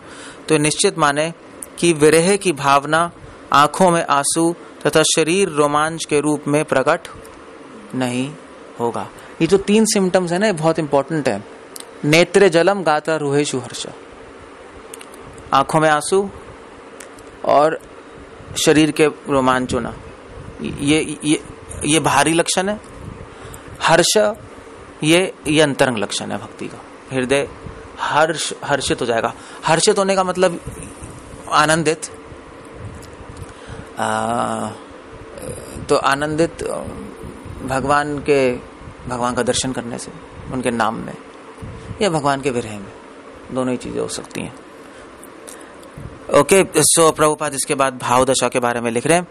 तो निश्चित माने कि विरह की भावना, आंखों में आंसू तथा शरीर रोमांच के रूप में प्रकट नहीं होगा। ये जो 3 सिम्टम्स है ना, ये बहुत इंपॉर्टेंट है। नेत्र जलम गाता रुहेशु हर्ष, आंखों में आंसू और शरीर के रोमांच होना, ये बाहरी लक्षण है। हर्ष ये अंतरंग लक्षण है भक्ति का। हृदय हर्षित हो जाएगा। हर्षित होने का मतलब आनंदित, तो आनंदित भगवान का दर्शन करने से, उनके नाम में या भगवान के विरह में, दोनों ही चीजें हो सकती हैं। ओके, सो प्रभुपाद इसके बाद भाव दशा के बारे में लिख रहे हैं।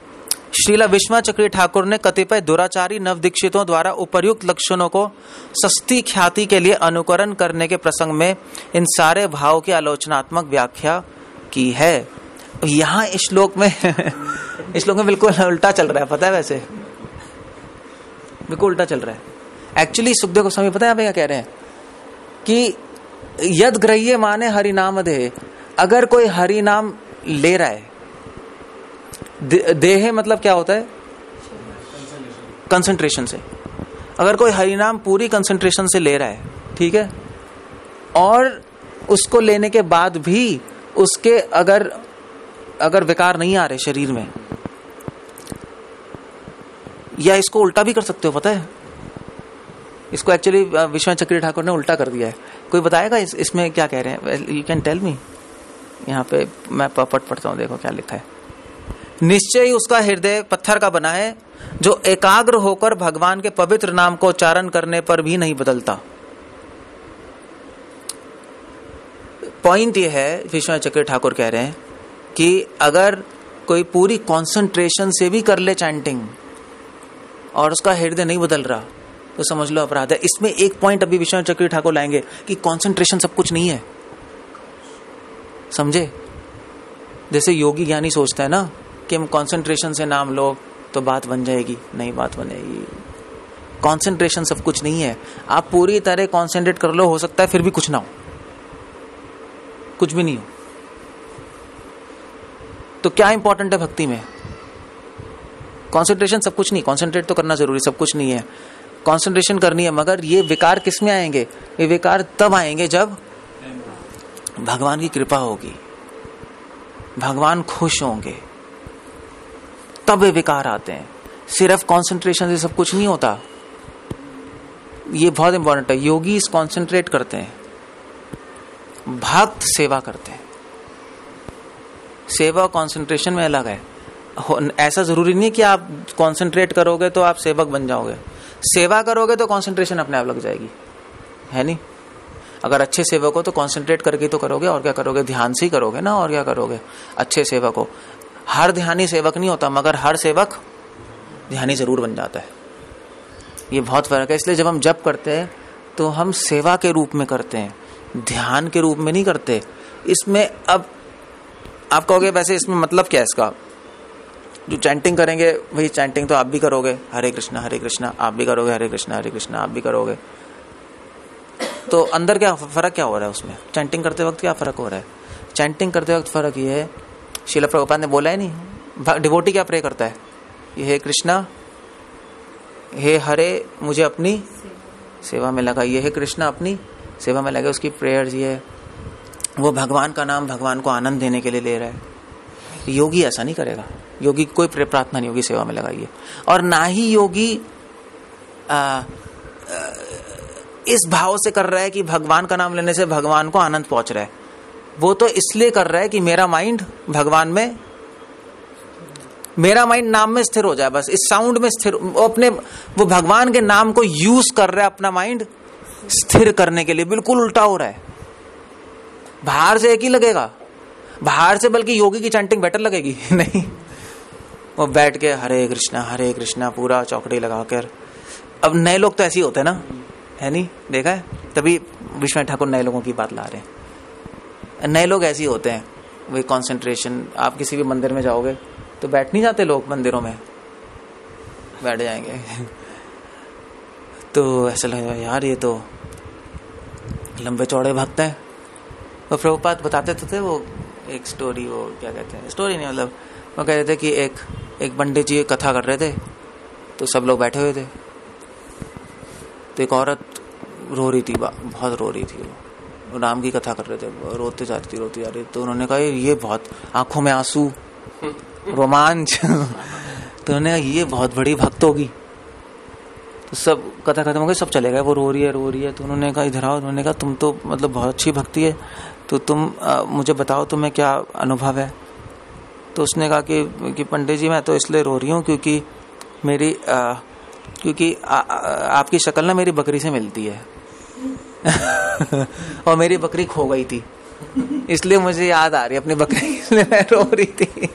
श्रीला विश्वनाथ चक्रवर्ती ठाकुर ने कतिपय दुराचारी नवदीक्षितों द्वारा उपर्युक्त लक्षणों को सस्ती ख्याति के लिए अनुकरण करने के प्रसंग में इन सारे भाव की आलोचनात्मक व्याख्या की है। यहाँ इस श्लोक में इस श्लोक में बिल्कुल उल्टा चल रहा है, पता है? वैसे बिल्कुल उल्टा चल रहा है। एक्चुअली सुखदेव गोस्वामी पता है आप क्या कह रहे हैं कि यद ग्रह्य माने हरि नाम दे। अगर कोई हरि नाम ले रहा है, देह मतलब क्या होता है? कंसंट्रेशन से। अगर कोई हरि नाम पूरी कंसंट्रेशन से ले रहा है, ठीक है, और उसको लेने के बाद भी उसके अगर विकार नहीं आ रहे शरीर में, या इसको उल्टा भी कर सकते हो, पता है? इसको एक्चुअली विश्वनाथ चक्रवर्ती ठाकुर ने उल्टा कर दिया है। कोई बताएगा इसमें क्या कह रहे हैं? You can tell me. यहाँ पे मैं पढ़ता हूँ, देखो क्या लिखा है। निश्चय ही उसका हृदय पत्थर का बना है जो एकाग्र होकर भगवान के पवित्र नाम को उच्चारण करने पर भी नहीं बदलता। पॉइंट ये है, विश्वनाथ चक्रवर्ती ठाकुर कह रहे हैं कि अगर कोई पूरी कंसंट्रेशन से भी कर ले चैंटिंग और उसका हृदय नहीं बदल रहा तो समझ लो अपराध है। इसमें एक पॉइंट अभी विश्वनाथ चक्रवर्ती ठाकुर लाएंगे कि कंसंट्रेशन सब कुछ नहीं है, समझे? जैसे योगी ज्ञानी सोचता है ना कि हम कंसंट्रेशन से नाम लो तो बात बन जाएगी, नहीं बात बनेगी। कंसंट्रेशन सब कुछ नहीं है। आप पूरी तरह कंसंट्रेट कर लो, हो सकता है फिर भी कुछ ना हो, कुछ भी नहीं हो। तो क्या इंपॉर्टेंट है भक्ति में? कंसंट्रेशन सब कुछ नहीं। कंसंट्रेट तो करना जरूरी, सब कुछ नहीं है, कंसंट्रेशन करनी है। मगर ये विकार किस में आएंगे? ये विकार तब आएंगे जब भगवान की कृपा होगी, भगवान खुश होंगे, तब ये विकार आते हैं। सिर्फ कंसंट्रेशन से सब कुछ नहीं होता। ये बहुत इंपॉर्टेंट है। योगी कंसंट्रेट करते हैं, भक्त सेवा करते हैं। सेवा कंसंट्रेशन में अलग है। ऐसा जरूरी नहीं कि आप कंसंट्रेट करोगे तो आप सेवक बन जाओगे। सेवा करोगे तो कंसंट्रेशन अपने आप लग जाएगी, है नहीं? अगर अच्छे सेवक हो तो कंसंट्रेट करके तो करोगे, और क्या करोगे? ध्यान से ही करोगे ना, और क्या करोगे? अच्छे सेवक हो। हर ध्यानी सेवक नहीं होता, मगर हर सेवक ध्यानी जरूर बन जाता है। ये बहुत फर्क है। इसलिए जब हम जप करते हैं तो हम सेवा के रूप में करते हैं, ध्यान के रूप में नहीं करते। इसमें अब आप कहोगे वैसे इसमें मतलब क्या है इसका? जो चैंटिंग करेंगे वही चैंटिंग तो आप भी करोगे, हरे कृष्णा आप भी करोगे, हरे कृष्णा आप भी करोगे। तो अंदर क्या फर्क क्या हो रहा है उसमें? चैंटिंग करते वक्त क्या फर्क हो रहा है? चैंटिंग करते वक्त फर्क ये है, श्रील प्रभुपाद ने बोला है नहीं, डिवोटी क्या प्रे करता है? ये हे कृष्णा, हे हरे, मुझे अपनी सेवा में लगा। ये हे कृष्णा अपनी सेवा में लगे। उसकी प्रेयर ये है, वो भगवान का नाम भगवान को आनंद देने के लिए ले रहा है। योगी ऐसा नहीं करेगा। योगी कोई प्रार्थना नहीं होगी सेवा में लगाइए। और ना ही योगी इस भाव से कर रहा है कि भगवान का नाम लेने से भगवान को आनंद पहुंच रहा है। वो तो इसलिए कर रहा है कि मेरा माइंड भगवान में, मेरा माइंड नाम में स्थिर हो जाए, बस इस साउंड में स्थिर। वो भगवान के नाम को यूज कर रहा है अपना माइंड स्थिर करने के लिए। बिल्कुल उल्टा हो रहा है। बाहर से एक ही लगेगा, बाहर से बल्कि योगी की चैंटिंग बेटर लगेगी। नहीं, वो बैठ के हरे कृष्णा पूरा चौकड़ी लगाकर। अब नए लोग तो ऐसे ही होते हैं ना, है नहीं? देखा है? तभी विश्वनाथ ठाकुर नए लोगों की बात ला रहे हैं। नए लोग ऐसे ही होते हैं, वही कंसंट्रेशन। आप किसी भी मंदिर में जाओगे तो बैठ नहीं जाते लोग मंदिरों में, बैठ जाएंगे। तो ऐसा लगा यार ये तो लंबे चौड़े भक्त हैं। तो प्रभुपाद बताते थे वो एक स्टोरी, वो क्या कहते हैं, स्टोरी नहीं मतलब वो कह रहे थे कि एक पंडित जी कथा कर रहे थे, तो सब लोग बैठे हुए थे, तो एक औरत रो रही थी, बहुत रो रही थी, वो राम की कथा कर रहे थे, रोते जा रही। तो उन्होंने कहा ये बहुत, आंखों में आंसू, रोमांच। तो उन्होंने कहा ये बहुत बड़ी भक्त होगी। तो सब कथा खत्म हो गई, सब चले गए, वो रो रही है। तो उन्होंने कहा इधर आओ। उन्होंने कहा तुम तो मतलब बहुत अच्छी भक्ति है, तो तुम मुझे बताओ तुम्हें क्या अनुभव है। तो उसने कहा कि पंडित जी मैं तो इसलिए रो रही हूँ क्योंकि मेरी क्योंकि आपकी शक्ल ना मेरी बकरी से मिलती है। और मेरी बकरी खो गई थी, इसलिए मुझे याद आ रही है अपनी बकरी, इसलिए मैं रो रही थी।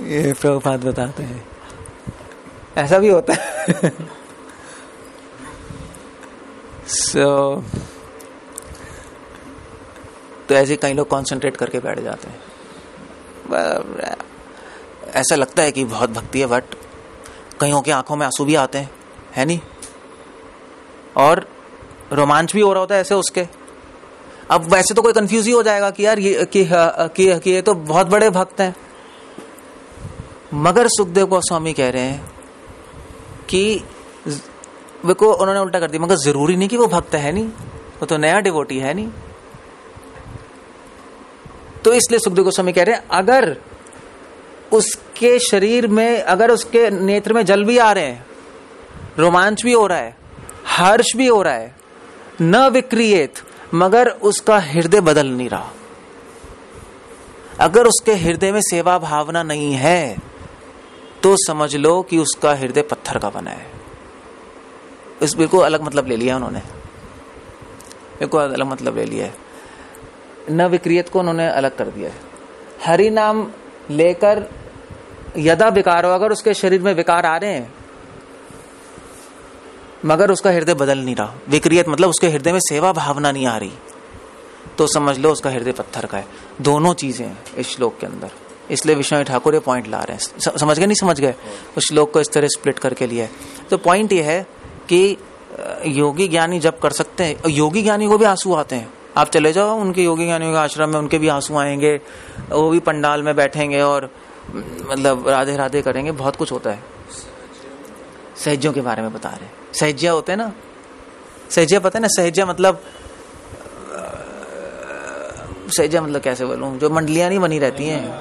ये प्रभुपाद बताते हैं ऐसा भी होता है। तो ऐसे कई लोग कंसंट्रेट करके बैठ जाते हैं, ऐसा लगता है कि बहुत भक्ति है, बट कईयों की आंखों में आंसू भी आते हैं, है नहीं, और रोमांच भी हो रहा होता है ऐसे उसके। अब वैसे तो कोई कंफ्यूज ही हो जाएगा कि यार ये तो बहुत बड़े भक्त हैं, मगर सुखदेव गोस्वामी कह रहे हैं कि वो उन्होंने उल्टा कर दिया, मगर जरूरी नहीं कि वो भक्त है नहीं, वो तो नया डिवोटी है नहीं। तो इसलिए सुखदेव गोस्वामी कह रहे हैं अगर उसके शरीर में, अगर उसके नेत्र में जल भी आ रहे हैं, रोमांच भी हो रहा है, हर्ष भी हो रहा है, न विक्रियेत, मगर उसका हृदय बदल नहीं रहा, अगर उसके हृदय में सेवा भावना नहीं है, तो समझ लो कि उसका हृदय पत्थर का बना है। इस बिल्कुल अलग मतलब ले लिया उन्होंने, बिल्कुल अलग मतलब ले लिया है। न विक्रियत को उन्होंने अलग कर दिया है। हरि नाम लेकर यदा विकार हो, अगर उसके शरीर में विकार आ रहे हैं मगर उसका हृदय बदल नहीं रहा, विक्रियत मतलब उसके हृदय में सेवा भावना नहीं आ रही, तो समझ लो उसका हृदय पत्थर का है। दोनों चीजें हैं इस श्लोक के अंदर, इसलिए विश्वनाथ ठाकुर ये पॉइंट ला रहे हैं। समझ गए नहीं समझ गए? उस श्लोक को इस तरह स्प्लिट करके लिया है। तो पॉइंट ये है कि योगी ज्ञानी जब कर सकते हैं, योगी ज्ञानी को भी आंसू आते हैं। आप चले जाओ उनके योगी ज्ञानियों के आश्रम में, उनके भी आंसू आएंगे, वो भी पंडाल में बैठेंगे और मतलब राधे राधे करेंगे, बहुत कुछ होता है। सहज्यों के बारे में बता रहे, सहज्या होते हैं ना, सहज्या पता है ना, सहज्या मतलब कैसे बोलूं, जो मंडलियां नहीं बनी रहती हैं,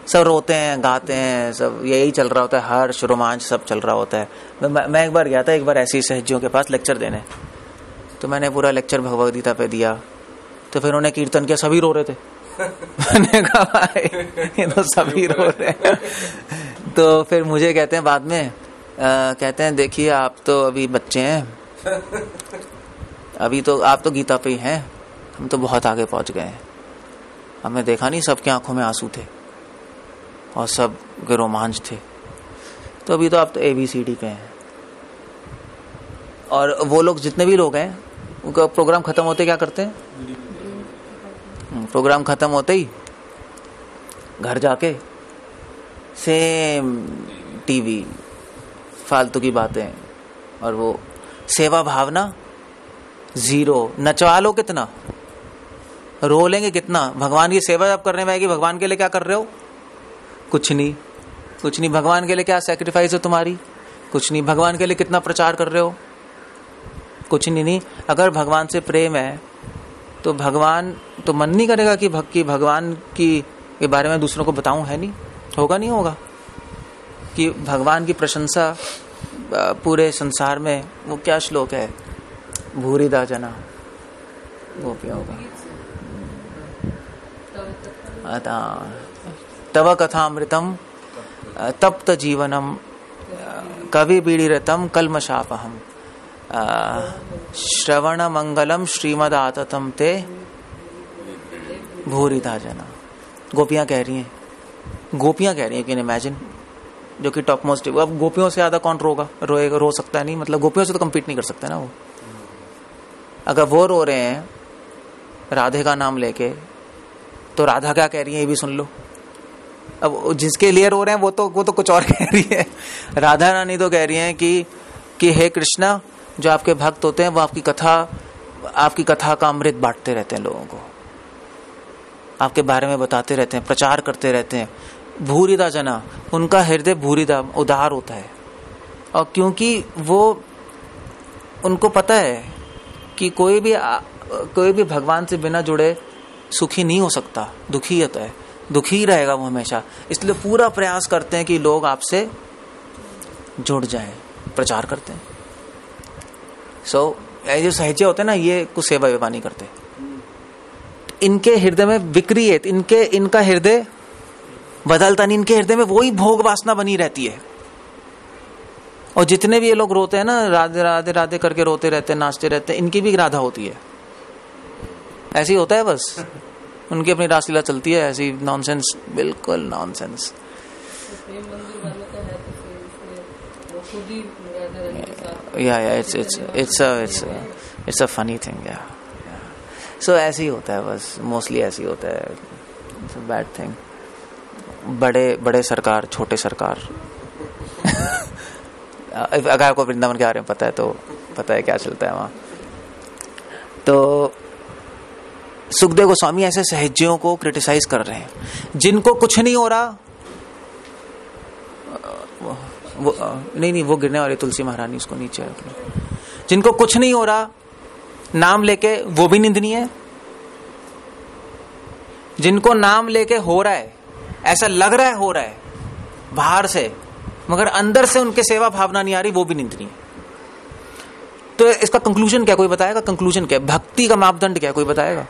सब रोते हैं गाते हैं, सब यही चल रहा होता है, हर्ष रोमांच सब चल रहा होता है। मैं एक बार गया था, एक बार ऐसी सहज्यों के पास लेक्चर देने, तो मैंने पूरा लेक्चर भगवद गीता पे दिया, तो फिर उन्होंने कीर्तन किया, सभी रो रहे थे। मैंने कहा भाई ये तो सभी रो रहे हैं। तो फिर मुझे कहते हैं बाद में, कहते हैं देखिए आप तो अभी बच्चे हैं, अभी तो आप तो गीता पे ही हैं, हम तो बहुत आगे पहुंच गए हैं, हमने देखा नहीं सबकी आंखों में आंसू थे और सब के रोमांच थे, तो अभी तो आप तो ABCD पे हैं। और वो लोग जितने भी लोग हैं, उनका प्रोग्राम खत्म होते क्या करते हैं, प्रोग्राम खत्म होते ही घर जाके सेम टीवी, फालतू की बातें, और वो सेवा भावना जीरो। नचवा लो कितना, रो लेंगे कितना, भगवान की सेवा जब करने में आएगी, भगवान के लिए क्या कर रहे हो, कुछ नहीं, कुछ नहीं। भगवान के लिए क्या सैक्रिफाइस है तुम्हारी, कुछ नहीं। भगवान के लिए कितना प्रचार कर रहे हो, कुछ नहीं। अगर भगवान से प्रेम है तो भगवान तो मन नहीं करेगा कि भगवान की के बारे में दूसरों को बताऊं, है नहीं, होगा नहीं होगा कि भगवान की प्रशंसा पूरे संसार में। वो क्या श्लोक है, भूरिदा जना गोपियों का, तव कथामृतम तप्त जीवनम कवि बीड़िरतम कल्मशापहम श्रवण मंगलम श्रीमद आततम ते भूरिदा जना। गोपियां कह रही हैं, गोपियां कह रही हैं, कैन इमेजिन, जो कि टॉप मोस्ट। अब गोपियों से ज्यादा कौन रोएगा, रो सकता है नहीं, मतलब गोपियों से तो कम्पीट नहीं कर सकता ना वो। अगर वो रो रहे हैं राधे का नाम लेके, तो राधा क्या कह रही है ये भी सुन लो। अब जिसके लिए रो रहे हैं वो तो कुछ और कह रही है। राधा रानी तो कह रही हैं कि हे कृष्णा, जो आपके भक्त होते हैं वो आपकी कथा का अमृत बांटते रहते हैं, लोगों को आपके बारे में बताते रहते हैं, प्रचार करते रहते हैं। भूरिदा जना, उनका हृदय भूरिदा उदार होता है, और क्योंकि वो उनको पता है कि कोई भी भगवान से बिना जुड़े सुखी नहीं हो सकता, दुखी होता है, दुखी ही रहेगा वो हमेशा। इसलिए पूरा प्रयास करते हैं कि लोग आपसे जुड़ जाएं, प्रचार करते हैं। ये जो सहजे होते हैं ना, ये कुछ सेवा वेवा नहीं करते। इनके हृदय में विक्रियत, इनका हृदय बदलता नहीं, इनके हृदय में वही भोग वासना बनी रहती है। और जितने भी ये लोग रोते हैं ना, राधे राधे राधे करके रोते रहते हैं, नाचते रहते हैं, इनकी भी राधा होती है। ऐसे ही होता है, बस उनकी अपनी रासलीला चलती है, ऐसी नॉनसेंस, बिल्कुल nonsense. It's a funny thing, या सो ऐसे ही होता है, बस मोस्टली ऐसे ही होता है। It's a bad thing. बड़े सरकार, छोटे सरकार। अगर आपको वृंदावन के बारे में पता है तो पता है क्या चलता है वहां। तो सुखदेव गोस्वामी ऐसे सहज्यों को क्रिटिसाइज कर रहे हैं, जिनको कुछ नहीं हो रहा। वो गिरने वाली तुलसी महारानी, उसको नीचे रखना। जिनको कुछ नहीं हो रहा, नाम लेके, वो भी निंदनीय है। जिनको नाम लेके हो रहा है, ऐसा लग रहा है हो रहा है बाहर से, मगर अंदर से उनके सेवा भावना नहीं आ रही, वो भी निंदनीय है। तो इसका कंक्लूजन क्या, कोई बताएगा? कंक्लूजन क्या है? भक्ति का मापदंड क्या है, कोई बताएगा?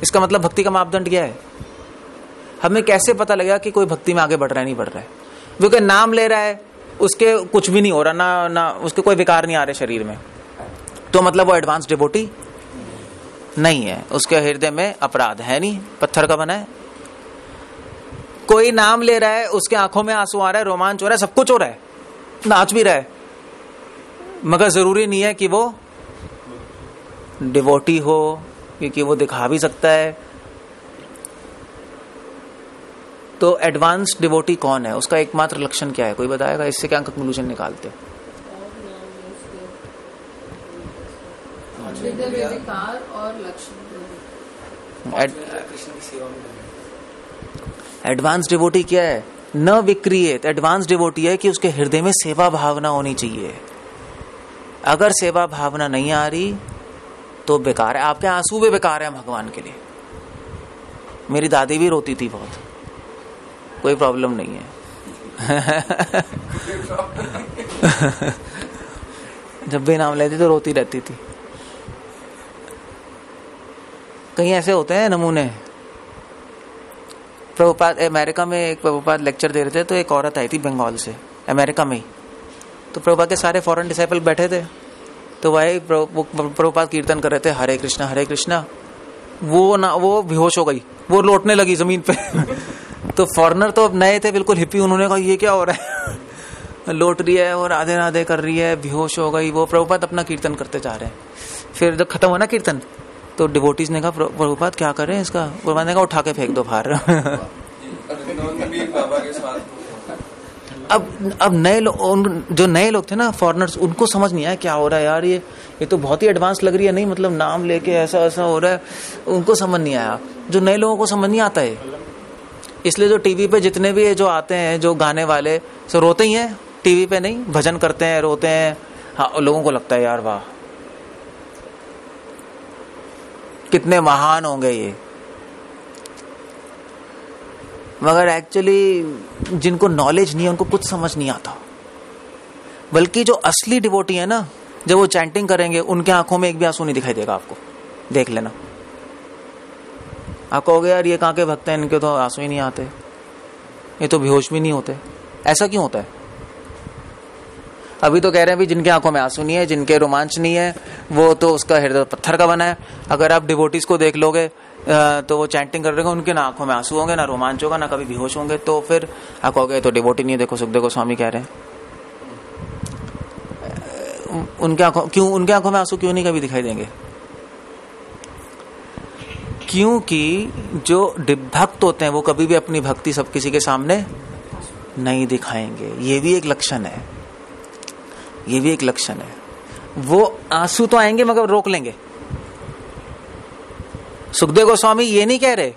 इसका मतलब भक्ति का मापदंड क्या है? हमें कैसे पता लगेगा कि कोई भक्ति में आगे बढ़ रहा है, नहीं बढ़ रहा है? क्योंकि नाम ले रहा है, उसके कुछ भी नहीं हो रहा, ना उसके कोई विकार नहीं आ रहे शरीर में, तो मतलब वो एडवांस डिवोटी नहीं है, उसके हृदय में अपराध है नहीं, पत्थर का बना है। कोई नाम ले रहा है, उसके आंखों में आंसू आ रहा है, रोमांच हो रहा है, सब कुछ हो रहा है, नाच भी रहा है, मगर जरूरी नहीं है कि वो डिवोटी हो, क्योंकि वो दिखा भी सकता है। तो एडवांस डिवोटी कौन है, उसका एकमात्र लक्षण क्या है, कोई बताएगा? इससे क्या कंक्लूजन निकालते? एडवांस डिवोटी क्या है? न विक्रियत। एडवांस डिवोटी है कि उसके हृदय में सेवा भावना होनी चाहिए। अगर सेवा भावना नहीं आ रही तो बेकार है, आपके आंसू भी बेकार है भगवान के लिए। मेरी दादी भी रोती थी बहुत, कोई प्रॉब्लम नहीं है। जब भी नाम लेती तो रोती रहती थी। कहीं ऐसे होते हैं नमूने। प्रभुपाद अमेरिका में, एक प्रभुपाद लेक्चर दे रहे थे, तो एक औरत आई थी बंगाल से, अमेरिका में ही। तो प्रभुपाद के सारे फॉरेन डिसाइपल बैठे थे, तो वही प्रभुपाद कीर्तन कर रहे थे, हरे कृष्णा हरे कृष्णा। वो बेहोश हो गई, वो लौटने लगी जमीन पे। तो फॉरेनर तो नए थे, बिल्कुल हिप्पी, उन्होंने कहा ये क्या हो रहा है? लौट रही है और राधे राधे कर रही है, बेहोश हो गई। वो प्रभुपाद अपना कीर्तन करते जा रहे हैं। फिर जब खत्म हुआ ना कीर्तन, तो डिवोटीज ने कहा प्रभुपाद क्या करें इसका? प्रभुपाद ने कहा उठा के फेंक दो बाहर। अब नए लोग, जो नए लोग थे ना फॉरेनर्स, उनको समझ नहीं आया क्या हो रहा है यार, ये तो बहुत ही एडवांस लग रही है, नहीं मतलब नाम लेके ऐसा ऐसा हो रहा है, उनको समझ नहीं आया। जो नए लोगों को समझ नहीं आता है, इसलिए जो टीवी पे जितने भी जो आते हैं, जो गाने वाले, सो रोते ही हैं टीवी पे, नहीं भजन करते हैं, रोते हैं। हाँ, लोगों को लगता है यार वाह कितने महान होंगे ये, मगर एक्चुअली जिनको नॉलेज नहीं है उनको कुछ समझ नहीं आता। बल्कि जो असली डिवोटी है ना, जब वो चैंटिंग करेंगे, उनके आंखों में एक भी आंसू नहीं दिखाई देगा आपको, देख लेना। आप कहोगे यार ये कहाँ के भक्त हैं, इनके तो आंसू ही नहीं आते, ये तो बेहोश भी नहीं होते। ऐसा क्यों होता है? अभी तो कह रहे हैं भी जिनके आंखों में आंसू नहीं है, जिनके रोमांच नहीं है, वो तो उसका हृदय पत्थर का बना है। अगर आप डिवोटीज को देख लोगे तो वो चैंटिंग कर रहे होंगे, उनके ना आंखों में आंसू होंगे, ना रोमांच होगा, ना कभी बेहोश होंगे। तो फिर आप कहोगे तो डिवोटी नहीं है। देखो सुखदेव गोस्वामी कह रहे हैं, उनके आंखों में आंसू क्यों नहीं कभी दिखाई देंगे? क्योंकि जो भक्त होते हैं वो कभी भी अपनी भक्ति सब किसी के सामने नहीं दिखाएंगे। ये भी एक लक्षण है, ये भी एक लक्षण है। वो आंसू तो आएंगे मगर रोक लेंगे। सुखदेव गोस्वामी ये नहीं कह रहे,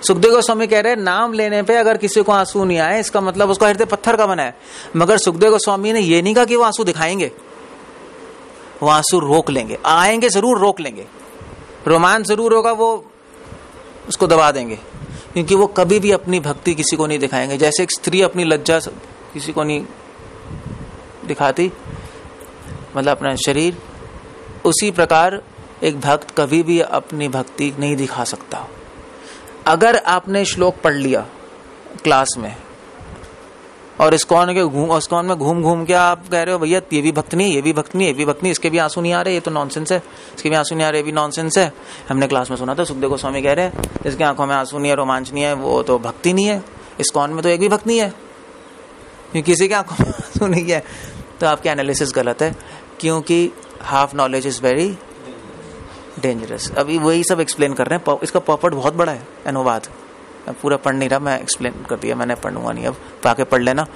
सुखदेव गोस्वामी कह रहे नाम लेने पे अगर किसी को आंसू नहीं आए इसका मतलब उसका हृदय पत्थर का बना है। मगर सुखदेव गोस्वामी ने ये नहीं कहा कि वो आंसू दिखाएंगे, वो आंसू रोक लेंगे। आएंगे जरूर, रोक लेंगे। रोमांच जरूर होगा, वो उसको दबा देंगे, क्योंकि वो कभी भी अपनी भक्ति किसी को नहीं दिखाएंगे। जैसे एक स्त्री अपनी लज्जा किसी को नहीं दिखाती, मतलब अपना शरीर, उसी प्रकार एक भक्त कभी भी अपनी भक्ति नहीं दिखा सकता। अगर आपने श्लोक पढ़ लिया क्लास में और इस्कॉन में घूम घूम के आप कह रहे हो भैया ये भी भक्त नहीं, ये भी भक्त नहीं, ये भी भक्त नहीं, इसके भी आंसू नहीं आ रहे, ये तो नॉनसेंस है, इसके भी आंसू नहीं आ रहे, ये भी नॉनसेंस है। हमने क्लास में सुना था सुखदेव गोस्वामी कह रहे हैं जिसकी आंखों में आंसू नहीं है, रोमांच नहीं है, वो तो भक्ति नहीं है। इस्कॉन में तो एक भी भक्त नहीं है क्योंकि किसी के आंखों में आंसू नहीं है। तो आपकी एनालिसिस गलत है, क्योंकि half knowledge is very dangerous. अभी वही सब एक्सप्लेन कर रहे हैं। इसका पॉपर्ट बहुत बड़ा है, अनुवाद पूरा पढ़ नहीं रहा, मैं एक्सप्लेन कर दिया, मैंने पढ़ूंगा नहीं, अब आके पढ़ लेना।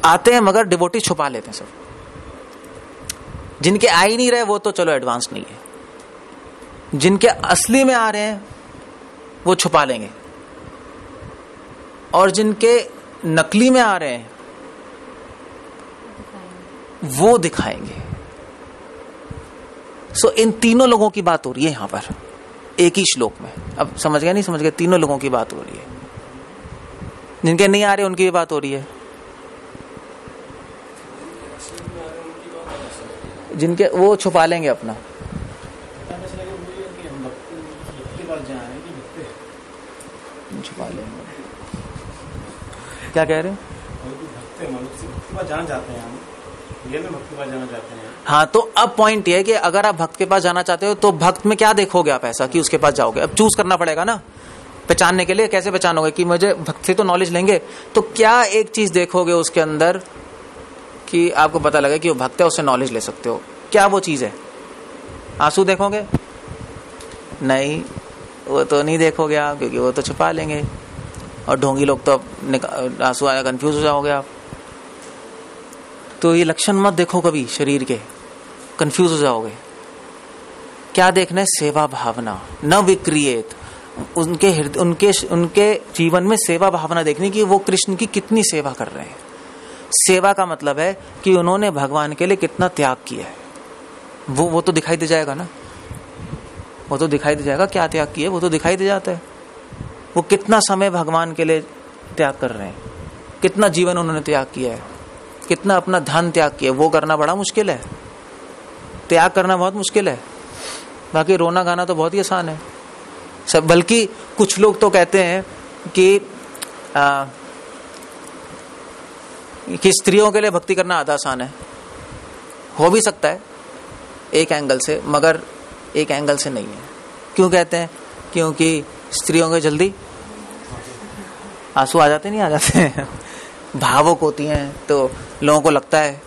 आते हैं मगर डिवोटी छुपा लेते हैं सब। जिनके आ ही नहीं रहे वो तो चलो एडवांस नहीं है, जिनके असली में आ रहे हैं वो छुपा लेंगे, और जिनके नकली में आ रहे हैं वो दिखाएंगे। इन तीनों लोगों की बात हो रही है यहां पर एक ही श्लोक में। अब समझ गया नहीं समझ गया? तीनों लोगों की बात हो रही है, जिनके नहीं आ रहे उनकी भी बात हो रही है, जिनके वो छुपा लेंगे अपना। छुपा लेंगे। क्या कह रहे हो? जाना चाहते हैं हम, ये में भक्त के पास जाना चाहते हैं। हाँ, तो अब पॉइंट ये है कि अगर आप भक्त के पास जाना चाहते हो तो भक्त में क्या देखोगे आप ऐसा कि उसके पास जाओगे? अब चूज करना पड़ेगा ना पहचानने के लिए। कैसे पहचानोगे कि मुझे भक्त से तो नॉलेज लेंगे, तो क्या एक चीज देखोगे उसके अंदर कि आपको पता लगे कि वो भक्त है, उससे नॉलेज ले सकते हो? क्या वो चीज है? आंसू देखोगे? नहीं, वो तो नहीं देखोगे आप, क्योंकि वो तो छुपा लेंगे। और ढोंगी लोग तो आंसू आया कंफ्यूज हो जाओगे आप। तो ये लक्षण मत देखो कभी शरीर के, कंफ्यूज हो जाओगे। क्या देखना है? सेवा भावना। न विक्रियेत, उनके जीवन में सेवा भावना देखनी कि वो कृष्ण की कितनी सेवा कर रहे हैं। सेवा का मतलब है कि उन्होंने भगवान के लिए कितना त्याग किया है। वो तो दिखाई दे जाएगा ना, वो तो दिखाई दे जाएगा क्या त्याग किया, वो तो दिखाई दे जाता है। वो कितना समय भगवान के लिए त्याग कर रहे हैं, कितना जीवन उन्होंने त्याग किया है, कितना अपना धन त्याग किया। वो करना बड़ा मुश्किल है, त्याग करना बहुत मुश्किल है। बाकी रोना गाना तो बहुत ही आसान है सब। बल्कि कुछ लोग तो कहते हैं कि स्त्रियों के लिए भक्ति करना आधा आसान है। हो भी सकता है एक एंगल से, मगर एक एंगल से नहीं है। क्यों कहते हैं? क्योंकि स्त्रियों के जल्दी आंसू आ जाते नहीं आ जाते हैं, भावुक होती हैं, तो लोगों को लगता है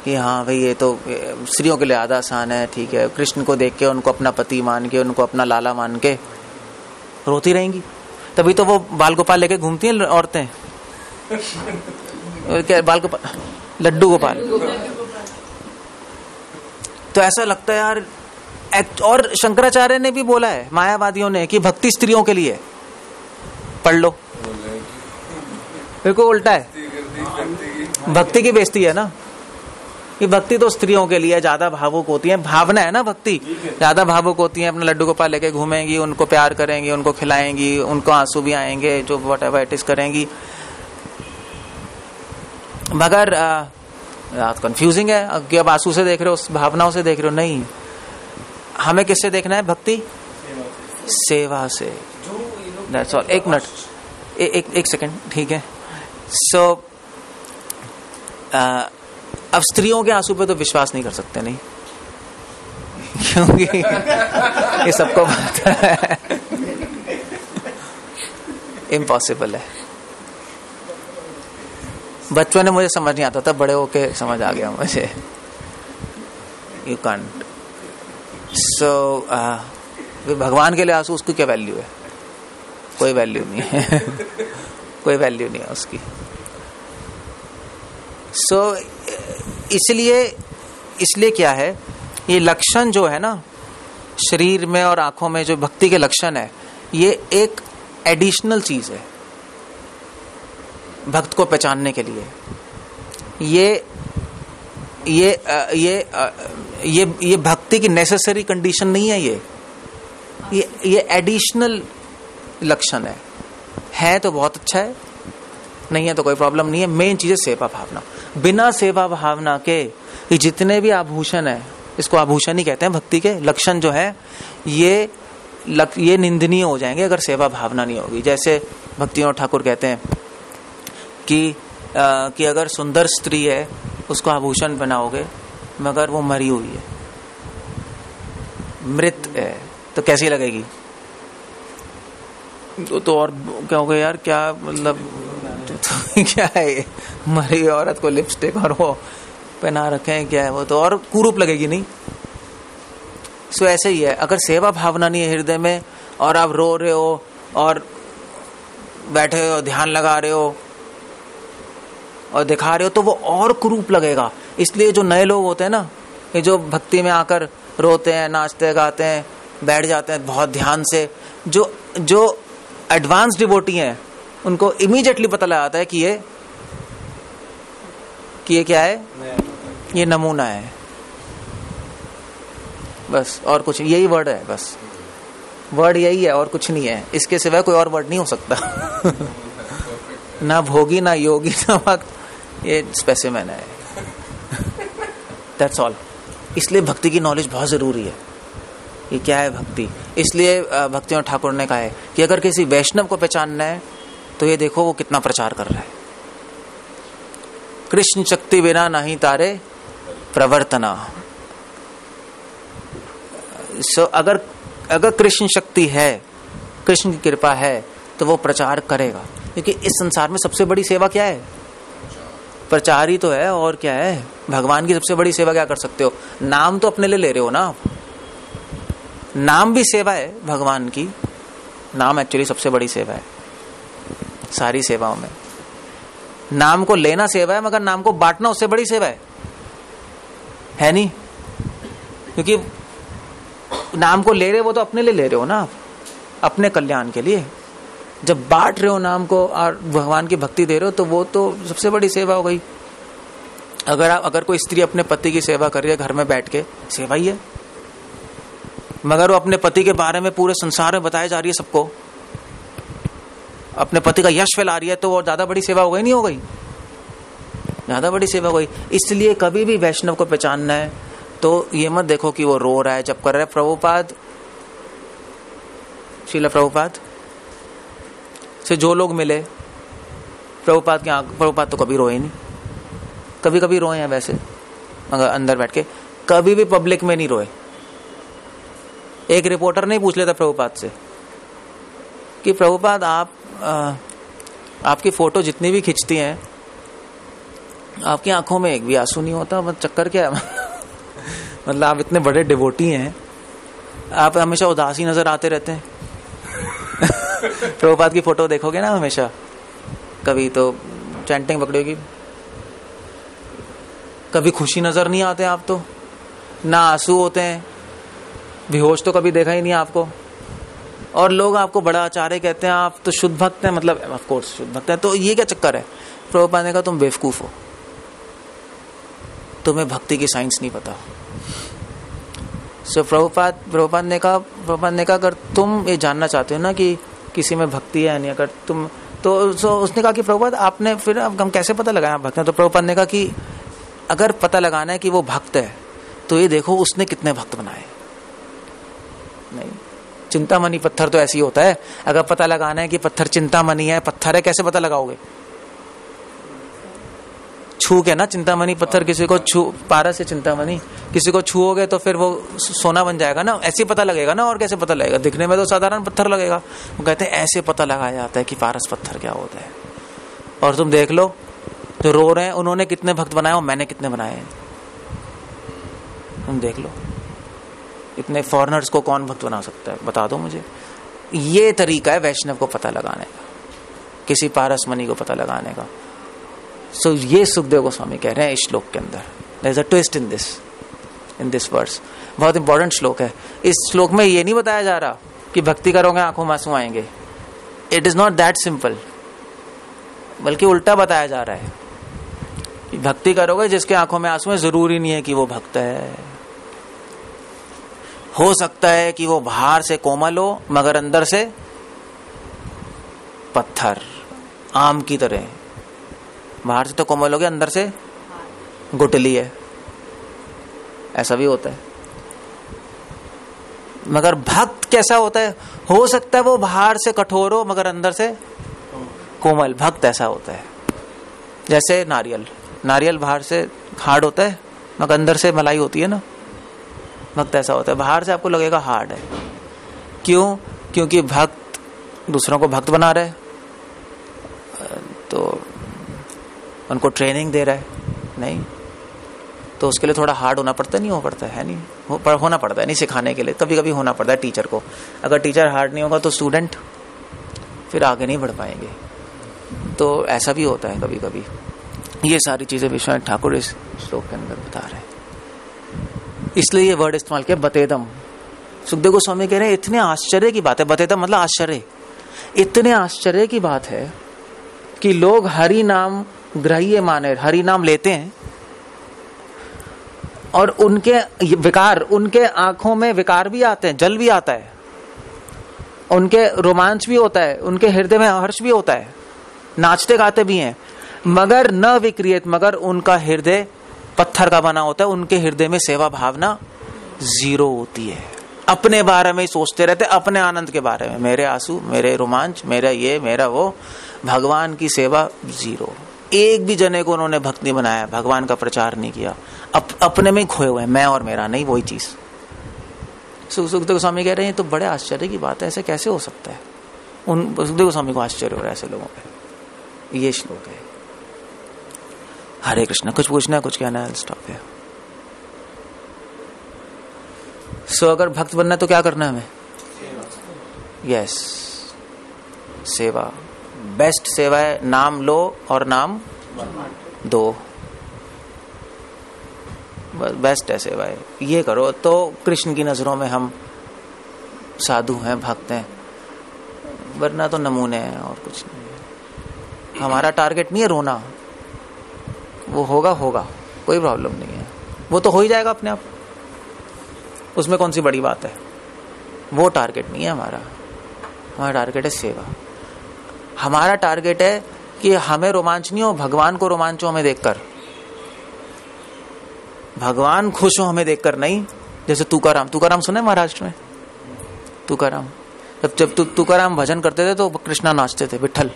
कि हाँ भाई ये तो स्त्रियों के लिए आधा आसान है, ठीक है। कृष्ण को देख के, उनको अपना पति मान के, उनको अपना लाला मान के रोती रहेंगी। तभी तो वो बाल गोपाल लेके घूमती हैं औरतें। क्या बाल गोपाल, लड्डू गोपाल। तो ऐसा लगता है यार। और शंकराचार्य ने भी बोला है, मायावादियों ने, कि भक्ति स्त्रियों के लिए। पढ़ लो, बिल्कुल उल्टा है। भक्ति की बेइज्जती है ना, कि भक्ति तो स्त्रियों के लिए ज्यादा भावुक होती है। भावना है ना भक्ति, ज्यादा भावुक होती है, अपने लड्डू गोपाल लेके घूमेंगी, उनको प्यार करेंगी, उनको खिलाएंगी, उनको आंसू भी आएंगे, जो व्हाटएवर इट इज करेंगी। मगर कंफ्यूजिंग है कि अब आंसू से देख रहे हो, भावनाओं से देख रहे हो। नहीं, हमें किससे देखना है? भक्ति सेवा से। That's all. एक मिनट, एक सेकंड, ठीक है। अब स्त्रियों के आंसू पे तो विश्वास नहीं कर सकते, नहीं, क्योंकि ये सबको पता है इम्पॉसिबल है। बचपन में मुझे समझ नहीं आता था, बड़े होके समझ आ गया मुझे। You can't. भगवान के लिए आंसू, उसकी क्या वैल्यू है? कोई वैल्यू नहीं है। कोई वैल्यू नहीं है उसकी। इसलिए क्या है, ये लक्षण जो है ना शरीर में और आंखों में, जो भक्ति के लक्षण है, ये एक एडिशनल चीज है भक्त को पहचानने के लिए। ये भक्ति की नेसेसरी कंडीशन नहीं है। ये एडिशनल लक्षण है तो बहुत अच्छा है, नहीं है तो कोई प्रॉब्लम नहीं है। मेन चीज है सेवा भावना। बिना सेवा भावना के ये जितने भी आभूषण है, इसको आभूषण ही कहते हैं भक्ति के लक्षण जो है, ये निंदनीय हो जाएंगे अगर सेवा भावना नहीं होगी। जैसे भक्ति और ठाकुर कहते हैं कि अगर सुंदर स्त्री है उसको आभूषण बनाओगे मगर वो मरी हुई है, मृत है, तो कैसी लगेगी? तो और क्या हो गया यार, क्या मतलब क्या है ये, मरी औरत को लिपस्टिक और वो पहना रखे हैं, क्या है वो, तो और कुरूप लगेगी नहीं। सो ऐसे ही है, अगर सेवा भावना नहीं है हृदय में और आप रो रहे हो और बैठे हो ध्यान लगा रहे हो और दिखा रहे हो तो वो और कुरूप लगेगा। इसलिए जो नए लोग होते हैं ना, ये जो भक्ति में आकर रोते हैं, नाचते गाते हैं, बैठ जाते हैं बहुत ध्यान से, जो एडवांस डिवोटी हैं उनको इमीडिएटली पता लगा आता है कि ये क्या है, ये नमूना है, बस। और कुछ, यही वर्ड है, बस वर्ड यही है और कुछ नहीं है। इसके सिवाय कोई और वर्ड नहीं हो सकता। ना भोगी, ना योगी, ना भक्त, ये स्पेसिमेन है। That's all. इसलिए भक्ति की नॉलेज बहुत जरूरी है। ये क्या है भक्ति? इसलिए भक्ति और ठाकुर ने कहा है कि अगर किसी वैष्णव को पहचानना है तो ये देखो वो कितना प्रचार कर रहा है। कृष्ण शक्ति बिना नहीं तारे प्रवर्तना। अगर कृष्ण शक्ति है, कृष्ण की कृपा है, तो वो प्रचार करेगा। क्योंकि इस संसार में सबसे बड़ी सेवा क्या है? प्रचार ही तो है, और क्या है? भगवान की सबसे बड़ी सेवा क्या कर सकते हो? नाम तो अपने लिए ले रहे हो ना आप। नाम भी सेवा है भगवान की। नाम एक्चुअली सबसे बड़ी सेवा है सारी सेवाओं में। नाम को लेना सेवा है, मगर नाम को बांटना उससे बड़ी सेवा है नहीं? क्योंकि नाम को ले रहे हो तो अपने लिए ले रहे हो ना आप, अपने कल्याण के लिए। जब बांट रहे हो नाम को और भगवान की भक्ति दे रहे हो तो वो तो सबसे बड़ी सेवा हो गई। अगर कोई स्त्री अपने पति की सेवा कर रही है घर में बैठ के, सेवा ही है। मगर वो अपने पति के बारे में पूरे संसार में बताया जा रही है सबको, अपने पति का यश फैला रही है, तो वो ज्यादा बड़ी सेवा हो गई, नहीं हो गई? ज्यादा बड़ी सेवा हो गई। इसलिए कभी भी वैष्णव को पहचानना है तो ये मत देखो कि वो रो रहा है जब कर रहा है। प्रभुपाद, श्रील प्रभुपाद से जो लोग मिले, प्रभुपाद तो कभी रोए नहीं। कभी कभी रोए हैं वैसे, मगर अंदर बैठ के कभी भी पब्लिक में नहीं रोए। एक रिपोर्टर नहीं पूछ लेता प्रभुपाद से कि प्रभुपाद आपकी फोटो जितनी भी खिंचती हैं, आपकी आंखों में एक भी आंसू नहीं होता, मतलब चक्कर क्या है? मतलब आप इतने बड़े डिवोटी हैं, आप हमेशा उदासी नजर आते रहते हैं। प्रभुपाद की फोटो देखोगे ना हमेशा, कभी तो चैंटिंग पकड़ी होगी, कभी खुशी नजर नहीं आते आप, तो ना आंसू होते हैं, बेहोश तो कभी देखा ही नहीं आपको। और लोग आपको बड़ा आचार्य कहते हैं, आप तो शुद्ध भक्त हैं, मतलब ऑफ कोर्स शुद्ध भक्त है। तो ये क्या चक्कर है? प्रभुपाद ने कहा तुम बेवकूफ हो, तुम्हें भक्ति की साइंस नहीं पता। सो प्रभुपाद ने कहा अगर तुम ये जानना चाहते हो ना कि किसी में भक्ति है नहीं, अगर तुम तो उसने कहा कि प्रभुपाद आपने फिर अब हम कैसे पता लगाया भक्त है? तो प्रभुपाद ने कहा कि अगर पता लगाना है कि वो भक्त है तो ये देखो उसने कितने भक्त बनाए। नहीं, चिंतामणि पत्थर तो ऐसे ही होता है। अगर पता लगाना है कि पत्थर चिंतामणि है, पत्थर है, कैसे पता लगाओगे? छू के ना चिंतामणि पत्थर, किसी को छू, पारस से चिंतामणि, किसी को छुओगे तो फिर वो सोना बन जाएगा ना, ऐसे पता लगेगा ना। और कैसे पता लगेगा? दिखने में तो साधारण पत्थर लगेगा। वो कहते हैं ऐसे पता लगाया जाता है कि पारस पत्थर क्या होता है। और तुम देख लो जो रो रहे हैं उन्होंने कितने भक्त बनाए और मैंने कितने बनाए हैं, तुम देख लो। इतने फॉरेनर्स को कौन भक्त बना सकता है, बता दो मुझे। ये तरीका है वैष्णव को पता लगाने का, किसी पारस मुनि को पता लगाने का। सो ये सुखदेव गोस्वामी कह रहे हैं इस श्लोक के अंदर। There is a twist in this verse. बहुत इंपॉर्टेंट श्लोक है। इस श्लोक में ये नहीं बताया जा रहा कि भक्ति करोगे आंखों में आंसू आएंगे। It is not that simple, बल्कि उल्टा बताया जा रहा है कि भक्ति करोगे जिसके आंखों में आंसू है, जरूरी नहीं है कि वो भक्त है। हो सकता है कि वो बाहर से कोमल हो मगर अंदर से पत्थर, आम की तरह। बाहर से तो कोमल हो गया, अंदर से गुटली है, ऐसा भी होता है। मगर भक्त कैसा होता है? हो सकता है वो बाहर से कठोर हो मगर अंदर से कोमल। भक्त ऐसा होता है जैसे नारियल बाहर से हार्ड होता है मगर अंदर से मलाई होती है ना। भक्त ऐसा होता है, बाहर से आपको लगेगा हार्ड है। क्यों? क्योंकि भक्त दूसरों को भक्त बना रहा है, तो उनको ट्रेनिंग दे रहा है। नहीं तो उसके लिए थोड़ा हार्ड होना पड़ता है, नहीं हो पड़ता है, नहीं होना पड़ता है, नहीं सिखाने के लिए कभी कभी होना पड़ता है टीचर को। अगर टीचर हार्ड नहीं होगा तो स्टूडेंट फिर आगे नहीं बढ़ पाएंगे। तो ऐसा भी होता है कभी कभी। ये सारी चीजें विश्वनाथ ठाकुर इस श्लोक के अंदर बता रहे हैं, इसलिए ये वर्ड इस्तेमाल किया बतेदम। सुखदेव गोस्वामी कह रहे हैं इतने आश्चर्य की बात है, बतेदम मतलब आश्चर्य, इतने आश्चर्य की बात है कि लोग हरि नाम ग्राह्य माने, हरि नाम लेते हैं और उनके विकार, उनके आंखों में विकार भी आते हैं, जल भी आता है, उनके रोमांच भी होता है, उनके हृदय में हर्ष भी होता है, नाचते गाते भी हैं, मगर न विक्रियत, मगर उनका हृदय पत्थर का बना होता है। उनके हृदय में सेवा भावना जीरो होती है। अपने बारे में ही सोचते रहते, अपने आनंद के बारे में, मेरे आंसू, मेरे रोमांच, मेरा ये, मेरा वो। भगवान की सेवा जीरो। एक भी जने को उन्होंने भक्त नहीं बनाया, भगवान का प्रचार नहीं किया, अपने में खोए हुए, मैं और मेरा, नहीं वही चीज। सुखदेव गोस्वामी कह रहे हैं तो बड़े आश्चर्य की बात है, ऐसे कैसे हो सकता है? उन सुखदेव गोस्वामी को आश्चर्य हो रहा है ऐसे लोगों पे। ये श्लोक है। हरे कृष्ण। कुछ पूछना है, कुछ कहना है? स्टॉप है। सो अगर भक्त बनना है तो क्या करना है हमें? यस, सेवा। बेस्ट सेवा है नाम लो और नाम दो, बेस्ट है सेवा है। ये करो तो कृष्ण की नजरों में हम साधु हैं, भक्त हैं, वरना तो नमूने हैं और कुछ नहीं। हमारा टारगेट नहीं है रोना, वो होगा कोई प्रॉब्लम नहीं है, वो तो हो ही जाएगा अपने आप, उसमें कौन सी बड़ी बात है। वो टारगेट नहीं है हमारा टारगेट है सेवा। हमारा टारगेट है कि हमें रोमांच नहीं हो, भगवान को रोमांच हो हमें देखकर, भगवान खुश हो हमें देखकर, नहीं। जैसे तुकाराम सुने महाराष्ट्र में? तुकाराम, जब तुकाराम भजन करते थे तो कृष्णा नाचते थे। विठल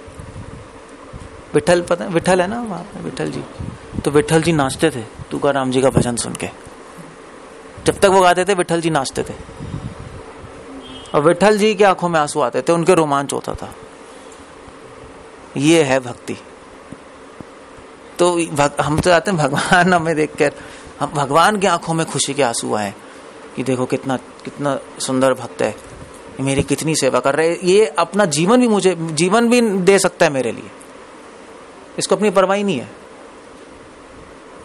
पता है, विठल है ना वहां पे, विठल जी। तो विठल जी नाचते थे तुकाराम जी का भजन सुन के। जब तक वो गाते थे विठल जी नाचते थे, और विठल जी की आंखों में आंसू आते थे, उनके रोमांच होता था। ये है भक्ति। तो हम तो चाहते हैं भगवान हमें देखकर, हम भगवान की आंखों में खुशी के आंसू आए कि देखो कितना सुंदर भक्त है, मेरी कितनी सेवा कर रहे हैं, ये अपना जीवन भी, मुझे जीवन भी दे सकता है मेरे लिए, इसको अपनी परवाह नहीं है,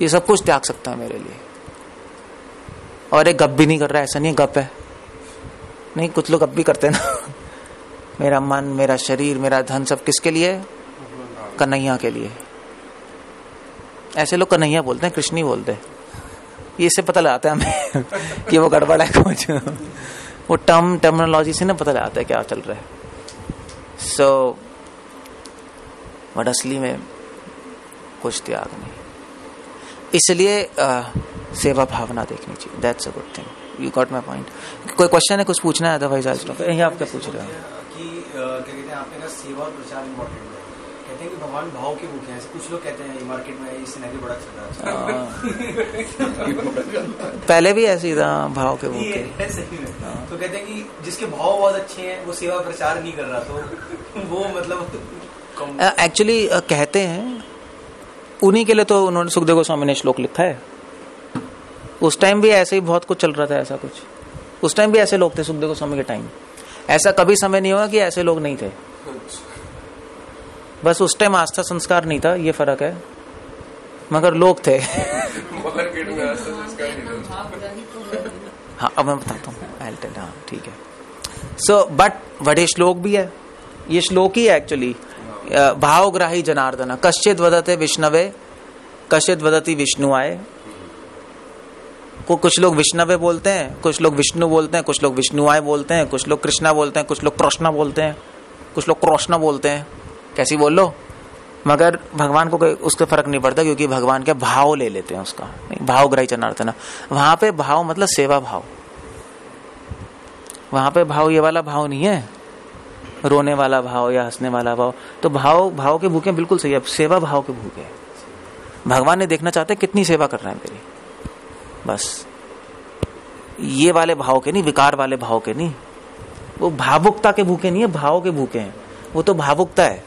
ये सब कुछ त्याग सकता है मेरे लिए। और एक गप भी नहीं कर रहा है, ऐसा नहीं है गप है, नहीं, कुछ लोग गप भी करते हैं ना। मेरा मन, मेरा शरीर, मेरा धन सब किसके लिए? कन्हैया के लिए। ऐसे लोग कन्हैया बोलते हैं, कृष्ण ही बोलते हैं। ये इससे पता लगाता है हमें कि वो गड़बड़ है कुछ। वो टर्मिनोलॉजी से ना पता लगाता है क्या चल रहा है। सो बट असली में कुछ त्याग नहीं, इसलिए सेवा भावना देखनी चाहिए। That's a good thing. You got my point. कोई क्वेश्चन है, कुछ पूछना है? अदरवाइज आज यही आप क्या पूछ रहे हो कि क्या कहते हैं, आपने कहा सेवा और प्रचार इम्पोर्टेंट है, कहते हैं कि भगवान भाव के भूखे हैं, ऐसे कुछ लोग कहते हैं मार्केट में, इस सिनेरियो बड़ा चल रहा है। पहले भी ऐसे ही था, भाव के भूखे। तो कहते हैं कि जिसके भाव बहुत अच्छे हैं वो सेवा प्रचार नहीं कर रहा, तो वो मतलब एक्चुअली कहते हैं उन्हीं के लिए तो उन्होंने, सुखदेव गोस्वामी ने श्लोक लिखा है। उस टाइम भी ऐसे ही बहुत कुछ चल रहा था, ऐसा कुछ उस टाइम भी ऐसे लोग थे सुखदेव गोस्वामी के टाइम। ऐसा कभी समय नहीं होगा कि ऐसे लोग नहीं थे, बस उस टाइम आस्था संस्कार नहीं था, ये फर्क है, मगर लोग थे। हाँ अब मैं बताता हूँ, हाँ ठीक है। सो बट बड़े श्लोक भी है, ये श्लोक ही है एक्चुअली। भावग्राही जनार्दन कश्चित वदते विष्णवे कश्चित वदति विष्णुआय। को कुछ लोग विष्णवे बोलते हैं, कुछ लोग विष्णु बोलते हैं, कुछ लोग विष्णुआय बोलते हैं, कुछ लोग कृष्णा बोलते हैं, कुछ लोग कृष्णा बोलते हैं, कुछ लोग कृष्णा बोलते हैं, कैसी बोल लो, मगर भगवान को उसका फर्क नहीं पड़ता, क्योंकि भगवान के भाव ले लेते हैं उसका। भावग्राही जनार्दन, वहां पे भाव मतलब सेवा भाव, वहां पे भाव ये वाला भाव नहीं है, रोने वाला भाव या हंसने वाला भाव। तो भाव के भूखे बिल्कुल सही है, सेवा भाव के भूखे। भगवान ने देखना चाहते कितनी सेवा कर रहा है मेरी, बस ये वाले भाव के नहीं, विकार वाले भाव के नहीं। वो भावुकता के भूखे नहीं है, भाव के भूखे हैं। वो तो भावुकता है,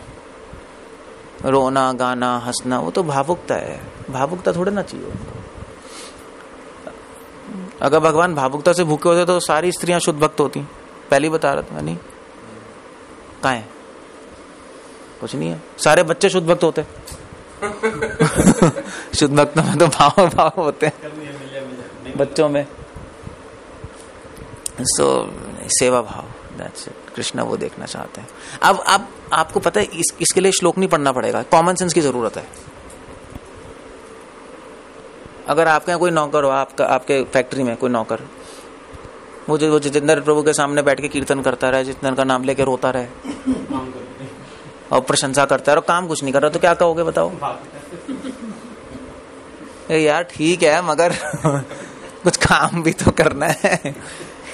रोना गाना हंसना वो तो भावुकता है, भावुकता थोड़े ना चाहिए उनको। अगर भगवान भावुकता से भूखे होते तो सारी स्त्रियां शुद्ध भक्त होती, पहले बता रहा था। नहीं कहाँ है, कुछ नहीं है, सारे बच्चे शुद्ध भक्त होते। शुद्ध भक्त में तो भाव होते हैं बच्चों में। सो सेवा भाव, दैट्स इट। कृष्ण वो देखना चाहते हैं। अब आपको पता है इसके लिए श्लोक नहीं पढ़ना पड़ेगा, कॉमन सेंस की जरूरत है। अगर आपके यहाँ कोई नौकर हो, आपके फैक्ट्री में कोई नौकर, वो जितेंद्र प्रभु के सामने बैठ के कीर्तन करता रहे, जितेंद्र का नाम लेके रोता रहे और प्रशंसा करता है और काम कुछ नहीं कर रहा, तो क्या कहोगे बताओ? यार ठीक है, मगर कुछ काम भी तो करना है।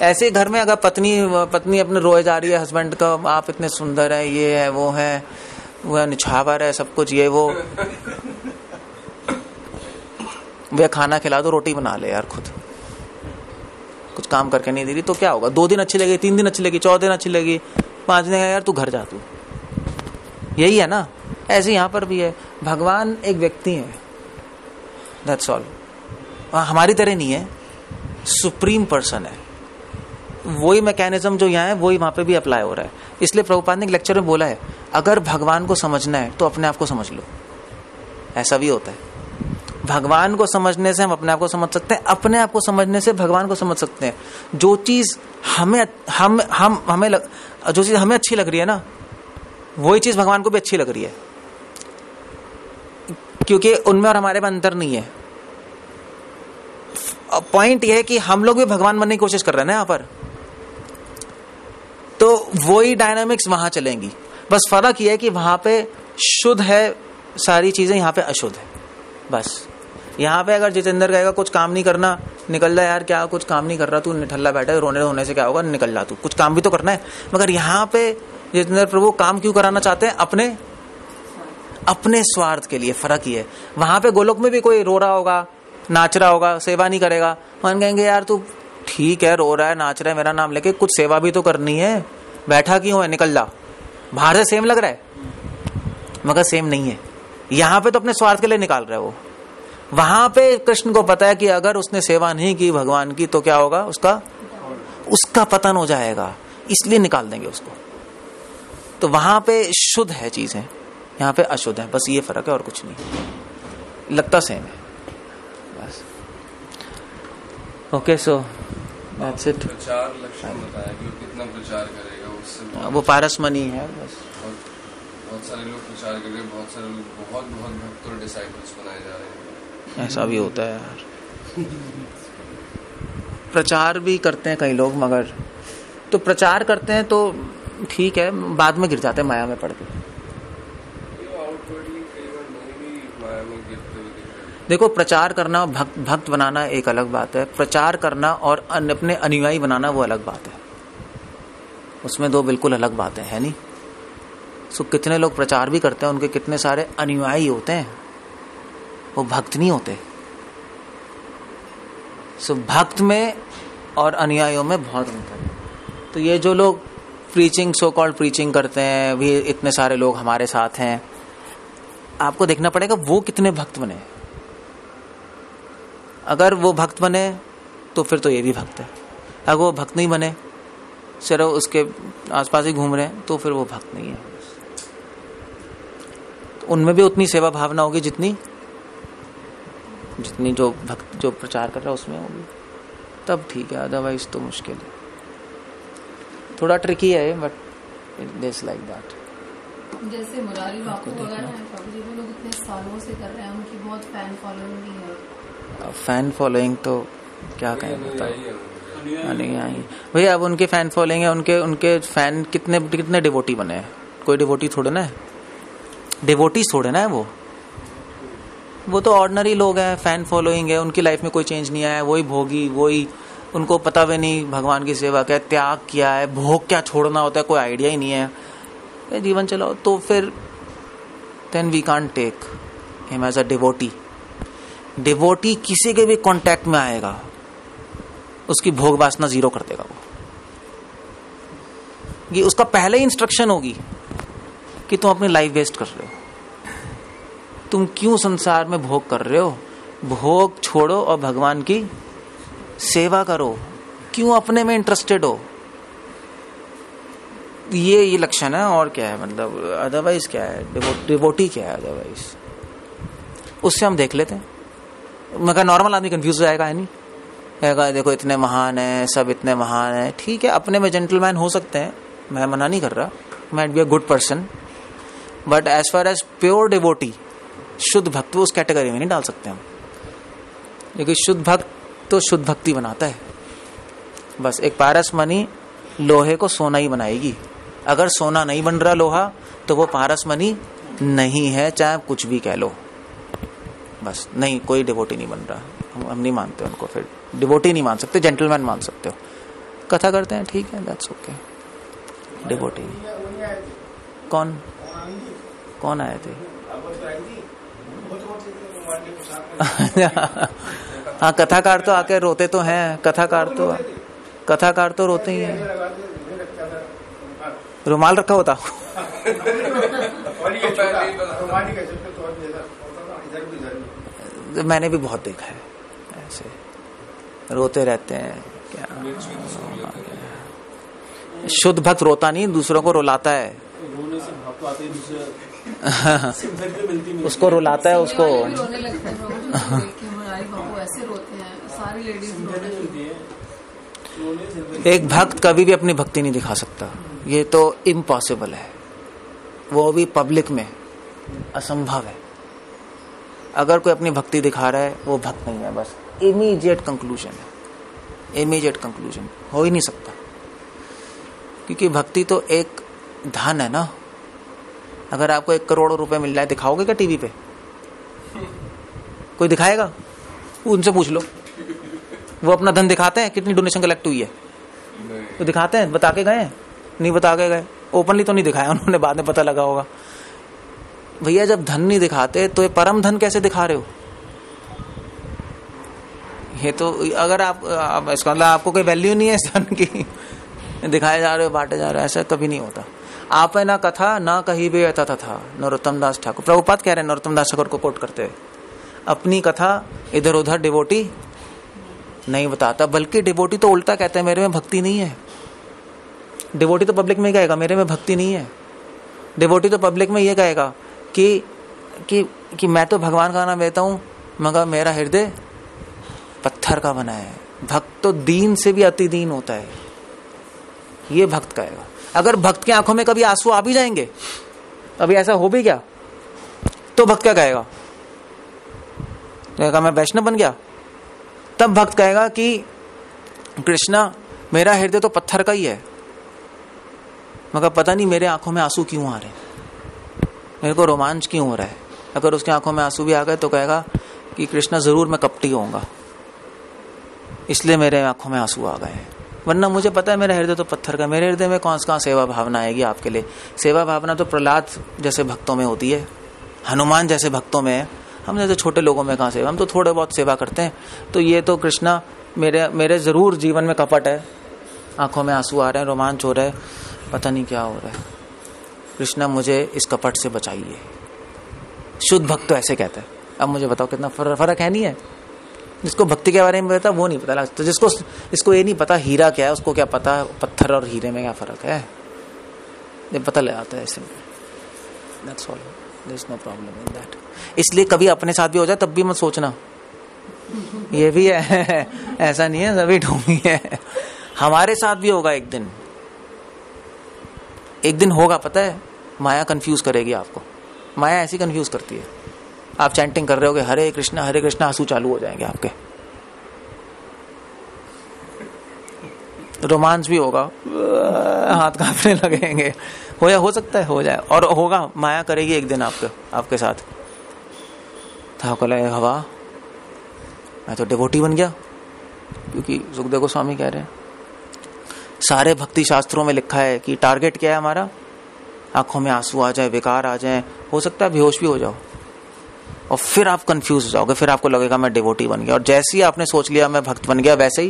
ऐसे घर में अगर पत्नी अपने रोए जा रही है हस्बैंड का, आप इतने सुंदर है, ये है वो है, वो निछावर है, सब कुछ ये वो, वे खाना खिला दो, रोटी बना ले यार खुद, कुछ काम करके नहीं दे रही, तो क्या होगा? 2 दिन अच्छी लगी, 3 दिन अच्छी लगी, 4 दिन अच्छी लगी, 5 दिन यार तू घर जा तू। यही है ना। ऐसे यहाँ पर भी है, भगवान एक व्यक्ति है, दैट्स ऑल। हमारी तरह नहीं है, सुप्रीम पर्सन है। वही मैकेनिज्म जो यहाँ है वही वहां पे भी अप्लाई हो रहा है। इसलिए प्रभुपाद ने एक लेक्चर में बोला है, अगर भगवान को समझना है तो अपने आप को समझ लो। ऐसा भी होता है, भगवान को समझने से हम अपने आप को समझ सकते हैं, अपने आप को समझने से भगवान को समझ सकते हैं। जो चीज हमें जो चीज हमें अच्छी लग रही है ना, वही चीज भगवान को भी अच्छी लग रही है, क्योंकि उनमें और हमारे में अंतर नहीं है। पॉइंट यह है कि हम लोग भी भगवान बनने की कोशिश कर रहे हैं ना यहाँ पर, तो वही डायनामिक्स वहां चलेंगी। बस फर्क यह है कि वहां पे शुद्ध है सारी चीजें, यहाँ पे अशुद्ध है। बस यहाँ पे अगर जितेंद्र कहेगा कुछ काम नहीं करना, निकल जा यार, क्या कुछ काम नहीं कर रहा तू, निठल्ला बैठा है, रोने होने से क्या होगा, निकल जा तू, कुछ काम भी तो करना है। मगर यहाँ पे जितेंद्र प्रभु काम क्यों कराना चाहते हैं? अपने स्वार्थ के लिए। फर्क ये है, वहां पे गोलोक में भी कोई रो रहा होगा, नाच रहा होगा, सेवा नहीं करेगा, मन कहेंगे यार तू ठीक है, रो रहा है, नाच रहा है, मेरा नाम लेके, कुछ सेवा भी तो करनी है, बैठा क्यों है, निकल जा। बाहर से सेम लग रहा है मगर सेम नहीं है। यहाँ पे तो अपने स्वार्थ के लिए निकाल रहा है वो। वहां पे कृष्ण को पता है कि अगर उसने सेवा नहीं की भगवान की तो क्या होगा, उसका पतन हो जाएगा, इसलिए निकाल देंगे उसको। तो वहां पे शुद्ध है चीजें, यहाँ पे अशुद्ध है, बस ये फर्क है और कुछ नहीं, लगता सेम है बस। Okay, so that's it. प्रचार लक्षण बताया कि कितना प्रचार करेगा, उससे वो पारसमणि है बस। बहुत सारे लोग प्रचार कर रहे हैं, बहुत सारे लोग बहुत भक्त और डिसाइपल्स बनाए जा रहे हैं। ऐसा भी होता है यार, प्रचार भी करते हैं कई लोग, मगर तो प्रचार करते हैं तो ठीक है, बाद में गिर जाते हैं माया में पड़ के। देखो, प्रचार करना, भक्त बनाना एक अलग बात है, प्रचार करना और अपने अनुयायी बनाना वो अलग बात है। उसमें 2 बिल्कुल अलग बातें हैं, नहीं? सो कितने लोग प्रचार भी करते हैं, उनके कितने सारे अनुयायी होते हैं, वो भक्त नहीं होते। सो भक्त में और अनुयायियों में बहुत अंतर है। तो ये जो लोग प्रीचिंग, सो कॉल्ड प्रीचिंग करते हैं, भी इतने सारे लोग हमारे साथ हैं, आपको देखना पड़ेगा वो कितने भक्त बने। अगर वो भक्त बने तो फिर तो ये भी भक्त है, अगर वो भक्त नहीं बने, सिर्फ उसके आसपास ही घूम रहे हैं, तो फिर वो भक्त नहीं है। तो उनमें भी उतनी सेवा भावना होगी जितनी जो भक्त जो प्रचार कर रहा है उसमें होगी, तब ठीक है, अदरवाइज तो मुश्किल है। थोड़ा ट्रिकी है, but it is like that. जैसे मुरारी बापू वगैरह हैं, बाबू जी, वो लोग इतने सालों से कर रहे हैं, उनकी बहुत फैन फॉलोइंग भी है। फैन फॉलोइंग तो क्या कहें, नहीं आई भैया। अब उनके फैन फॉलोइंग है, उनके फैन कितने डिवोटी बने हैं? कोई डिवोटी थोड़े ना है, डिवोटीज थोड़े ना है वो तो ऑर्डिनरी लोग हैं। फैन फॉलोइंग है, उनकी लाइफ में कोई चेंज नहीं आया, वही भोगी, वही, उनको पता भी नहीं भगवान की सेवा क्या, त्याग क्या है, भोग क्या छोड़ना होता है, कोई आइडिया ही नहीं है, जीवन चलाओ। तो फिर then we can't take him as a devotee. Devotee किसी के भी कांटेक्ट में आएगा, उसकी भोग वासना जीरो कर देगा वो। ये उसका पहले ही इंस्ट्रक्शन होगी कि तुम अपनी लाइफ वेस्ट कर रहे हो, तुम क्यों संसार में भोग कर रहे हो, भोग छोड़ो और भगवान की सेवा करो, क्यों अपने में इंटरेस्टेड हो। ये लक्षण है, और क्या है, मतलब अदरवाइज क्या है, डिवोटी क्या है अदरवाइज, उससे हम देख लेते हैं। मगर नॉर्मल आदमी कंफ्यूज हो जाएगा, है नहीं, कहेगा देखो इतने महान है, सब इतने महान है, ठीक है, अपने में जेंटलमैन हो सकते हैं, मैं मना नहीं कर रहा, might be a good person, but as far as pure devotee, शुद्ध भक्त, उस कैटेगरी में नहीं डाल सकते हम, क्योंकि शुद्ध भक्त तो शुद्ध भक्ति बनाता है। बस एक पारसमणि लोहे को सोना ही बनाएगी, अगर सोना नहीं बन रहा लोहा तो वो पारसमणि नहीं है, चाहे कुछ भी कह लो, बस नहीं, कोई डिवोटी नहीं बन रहा, हम नहीं मानते उनको, फिर डिवोटी नहीं मान सकते, जेंटलमैन मान सकते हो, कथा करते हैं, ठीक है, दैट्स ओके। डिवोटी कौन आए थे? हाँ, कथाकार तो आके रोते तो हैं, कथाकार तो रोते ही हैं। रुमाल रखा होता मैंने भी बहुत देखा है, ऐसे रोते रहते हैं क्या। शुद्ध भक्त रोता नहीं, दूसरों को रुलाता है, उसको रुलाता है, उसको एक भक्त कभी भी अपनी भक्ति नहीं दिखा सकता, ये तो इम्पॉसिबल है, वो भी पब्लिक में असंभव है। अगर कोई अपनी भक्ति दिखा रहा है वो भक्त नहीं है, बस इमीडिएट कंक्लूजन है, इमीडिएट कंक्लूजन हो ही नहीं सकता, क्योंकि भक्ति तो एक धन है ना। अगर आपको 1 करोड़ रुपए मिल जाए, दिखाओगे क्या टीवी पे? कोई दिखाएगा? उनसे पूछ लो, वो अपना धन दिखाते हैं, कितनी डोनेशन कलेक्ट हुई है, तो दिखाते हैं, बता के गए? नहीं बता के गए, ओपनली तो नहीं दिखाया उन्होंने, बाद में पता लगा होगा। भैया जब धन नहीं दिखाते तो ये परम धन कैसे दिखा रहे हो? ये तो अगर आप इसका मतलब आपको कोई वैल्यू नहीं है इस धन की, दिखाए जा रहे हो, बांटे जा रहे हो, ऐसा कभी नहीं होता। आप है ना कथा ना कहीं भी ऐसा था। नरोत्तम दास ठाकुर, प्रभुपाद कह रहे हैं नरोत्तम दास ठाकुर को कोट करते हुए, अपनी कथा इधर उधर डिवोटी नहीं बताता, बल्कि डिवोटी तो उल्टा कहते हैं मेरे में भक्ति नहीं है। डिवोटी तो पब्लिक में कहेगा मेरे में भक्ति नहीं है, डिवोटी तो पब्लिक में ये कहेगा कि मैं तो भगवान का नाम लेता हूं, मगर मेरा हृदय पत्थर का बना है। भक्त तो दीन से भी अति दीन होता है, ये भक्त कहेगा। अगर भक्त की आंखों में कभी आंसू आ भी जाएंगे, अभी ऐसा हो भी गया, तो भक्त क्या कहेगा? मैं वैष्णव बन गया, तब भक्त कहेगा कि कृष्णा मेरा हृदय तो पत्थर का ही है, मगर पता नहीं मेरे आंखों में आंसू क्यों आ रहे हैं, मेरे को रोमांच क्यों हो रहा है। अगर उसके आंखों में आंसू भी आ गए तो कहेगा कि कृष्णा जरूर मैं कपटी होऊंगा, इसलिए मेरे आंखों में आंसू आ गए, वरना मुझे पता है मेरा हृदय तो पत्थर का। मेरे हृदय में कौन सा सेवा भावना आएगी आपके लिए? सेवा भावना तो प्रहलाद जैसे भक्तों में होती है, हनुमान जैसे भक्तों में है, हम जैसे छोटे लोगों में कहाँ सेवा, हम तो थोड़े बहुत सेवा करते हैं। तो ये तो कृष्णा मेरे जरूर जीवन में कपट है, आंखों में आंसू आ रहे हैं, रोमांच हो रहा है, पता नहीं क्या हो रहा है, कृष्णा मुझे इस कपट से बचाइए। शुद्ध भक्त तो ऐसे कहता है। अब मुझे बताओ कितना फर्क है, नहीं है? जिसको भक्ति के बारे में पता वो नहीं पता लगता, जिसको ये नहीं पता हीरा क्या है, उसको क्या पता पत्थर और हीरे में क्या फर्क है, ये पता ले आता है ऐसे। That's all. There's no problem in that. इसलिए कभी अपने साथ भी हो जाए तब भी मत सोचना, ये भी है ऐसा नहीं है सभी ढोंगी है, हमारे साथ भी होगा एक दिन होगा, पता है। माया कंफ्यूज करेगी आपको, माया ऐसी कंफ्यूज करती है। आप चैंटिंग कर रहे होगे हरे कृष्णा, आंसू चालू हो जाएंगे आपके, रोमांस भी होगा, हाथ कांपने लगेंगे, हो सकता है हो जाए, और होगा, माया करेगी एक दिन आपके साथ। था हवा मैं तो डिवोटी बन गया, क्योंकि सुखदेव गोस्वामी कह रहे हैं सारे भक्ति शास्त्रों में लिखा है कि टारगेट क्या है हमारा, आंखों में आंसू आ जाए, विकार आ जाए, हो सकता है बेहोश भी हो जाओ, और फिर आप कंफ्यूज हो जाओगे, फिर आपको लगेगा मैं डिवोटी बन गया, और जैसे ही आपने सोच लिया मैं भक्त बन गया, वैसे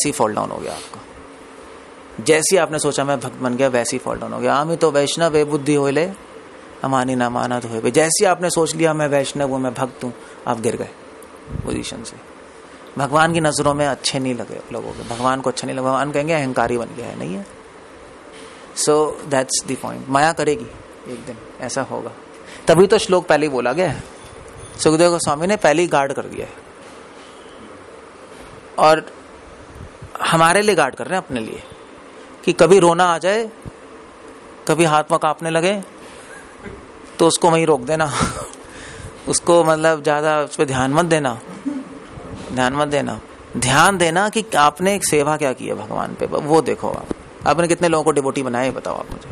ही फॉल डाउन हो गया आपका। जैसे ही आपने सोचा मैं भक्त बन गया, वैसे ही फॉल डाउन हो गया। आमी तो वैष्णव वे बुद्धि होले अमानी ना माना तो है। जैसे ही आपने सोच लिया मैं वैष्णव हूं, मैं भक्त हूं, आप गिर गए पोजीशन से। भगवान की नजरों में अच्छे नहीं लगे लोगों, भगवान को अच्छा नहीं लगा, भगवान कहेंगे अहंकारी बन गया है, नहीं है। सो दैट्स द पॉइंट, माया करेगी एक दिन, ऐसा होगा। तभी तो श्लोक पहले ही बोला गया है, सुखदेव गोस्वामी ने पहले ही गार्ड कर दिया है, और हमारे लिए गार्ड कर रहे हैं, अपने लिए, कि कभी रोना आ जाए, कभी हाथ में कांपने लगे, तो उसको वहीं रोक देना उसको मतलब ज्यादा उस पर ध्यान मत देना, ध्यान देना कि आपने एक सेवा क्या की है भगवान पे, वो देखो। आपने कितने लोगों को डिवोटी बनाया है बताओ आप मुझे,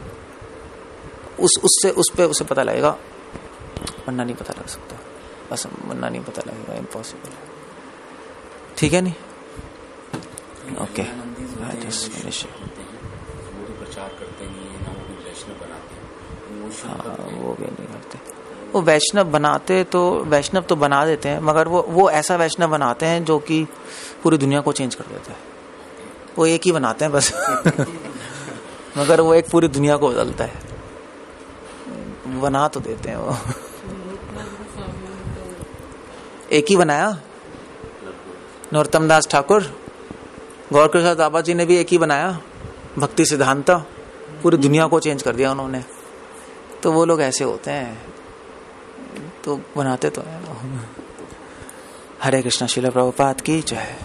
उससे पता लगेगा, वरना नहीं पता लग सकता, बस वरना नहीं पता लगेगा, इम्पॉसिबल है। ठीक है, नहीं ओके, प्रचार करते नहीं है ना, वो वैष्णव बनाते हैं, वो भी नहीं करते। वो वैष्णव तो बना देते हैं, मगर वो ऐसा वैष्णव बनाते हैं जो कि पूरी दुनिया को चेंज कर देता है। वो एक ही बनाते हैं बस मगर वो एक पूरी दुनिया को बदलता है, बना तो देते हैं वो। एक ही बनाया नरोत्तम दास ठाकुर, गौर प्रसाद बाबा जी ने भी एक ही बनाया, भक्ति सिद्धांत, पूरी दुनिया को चेंज कर दिया उन्होंने। तो वो लोग ऐसे होते हैं, तो बनाते तो है। हरे कृष्णा, श्रील प्रभुपाद की जय।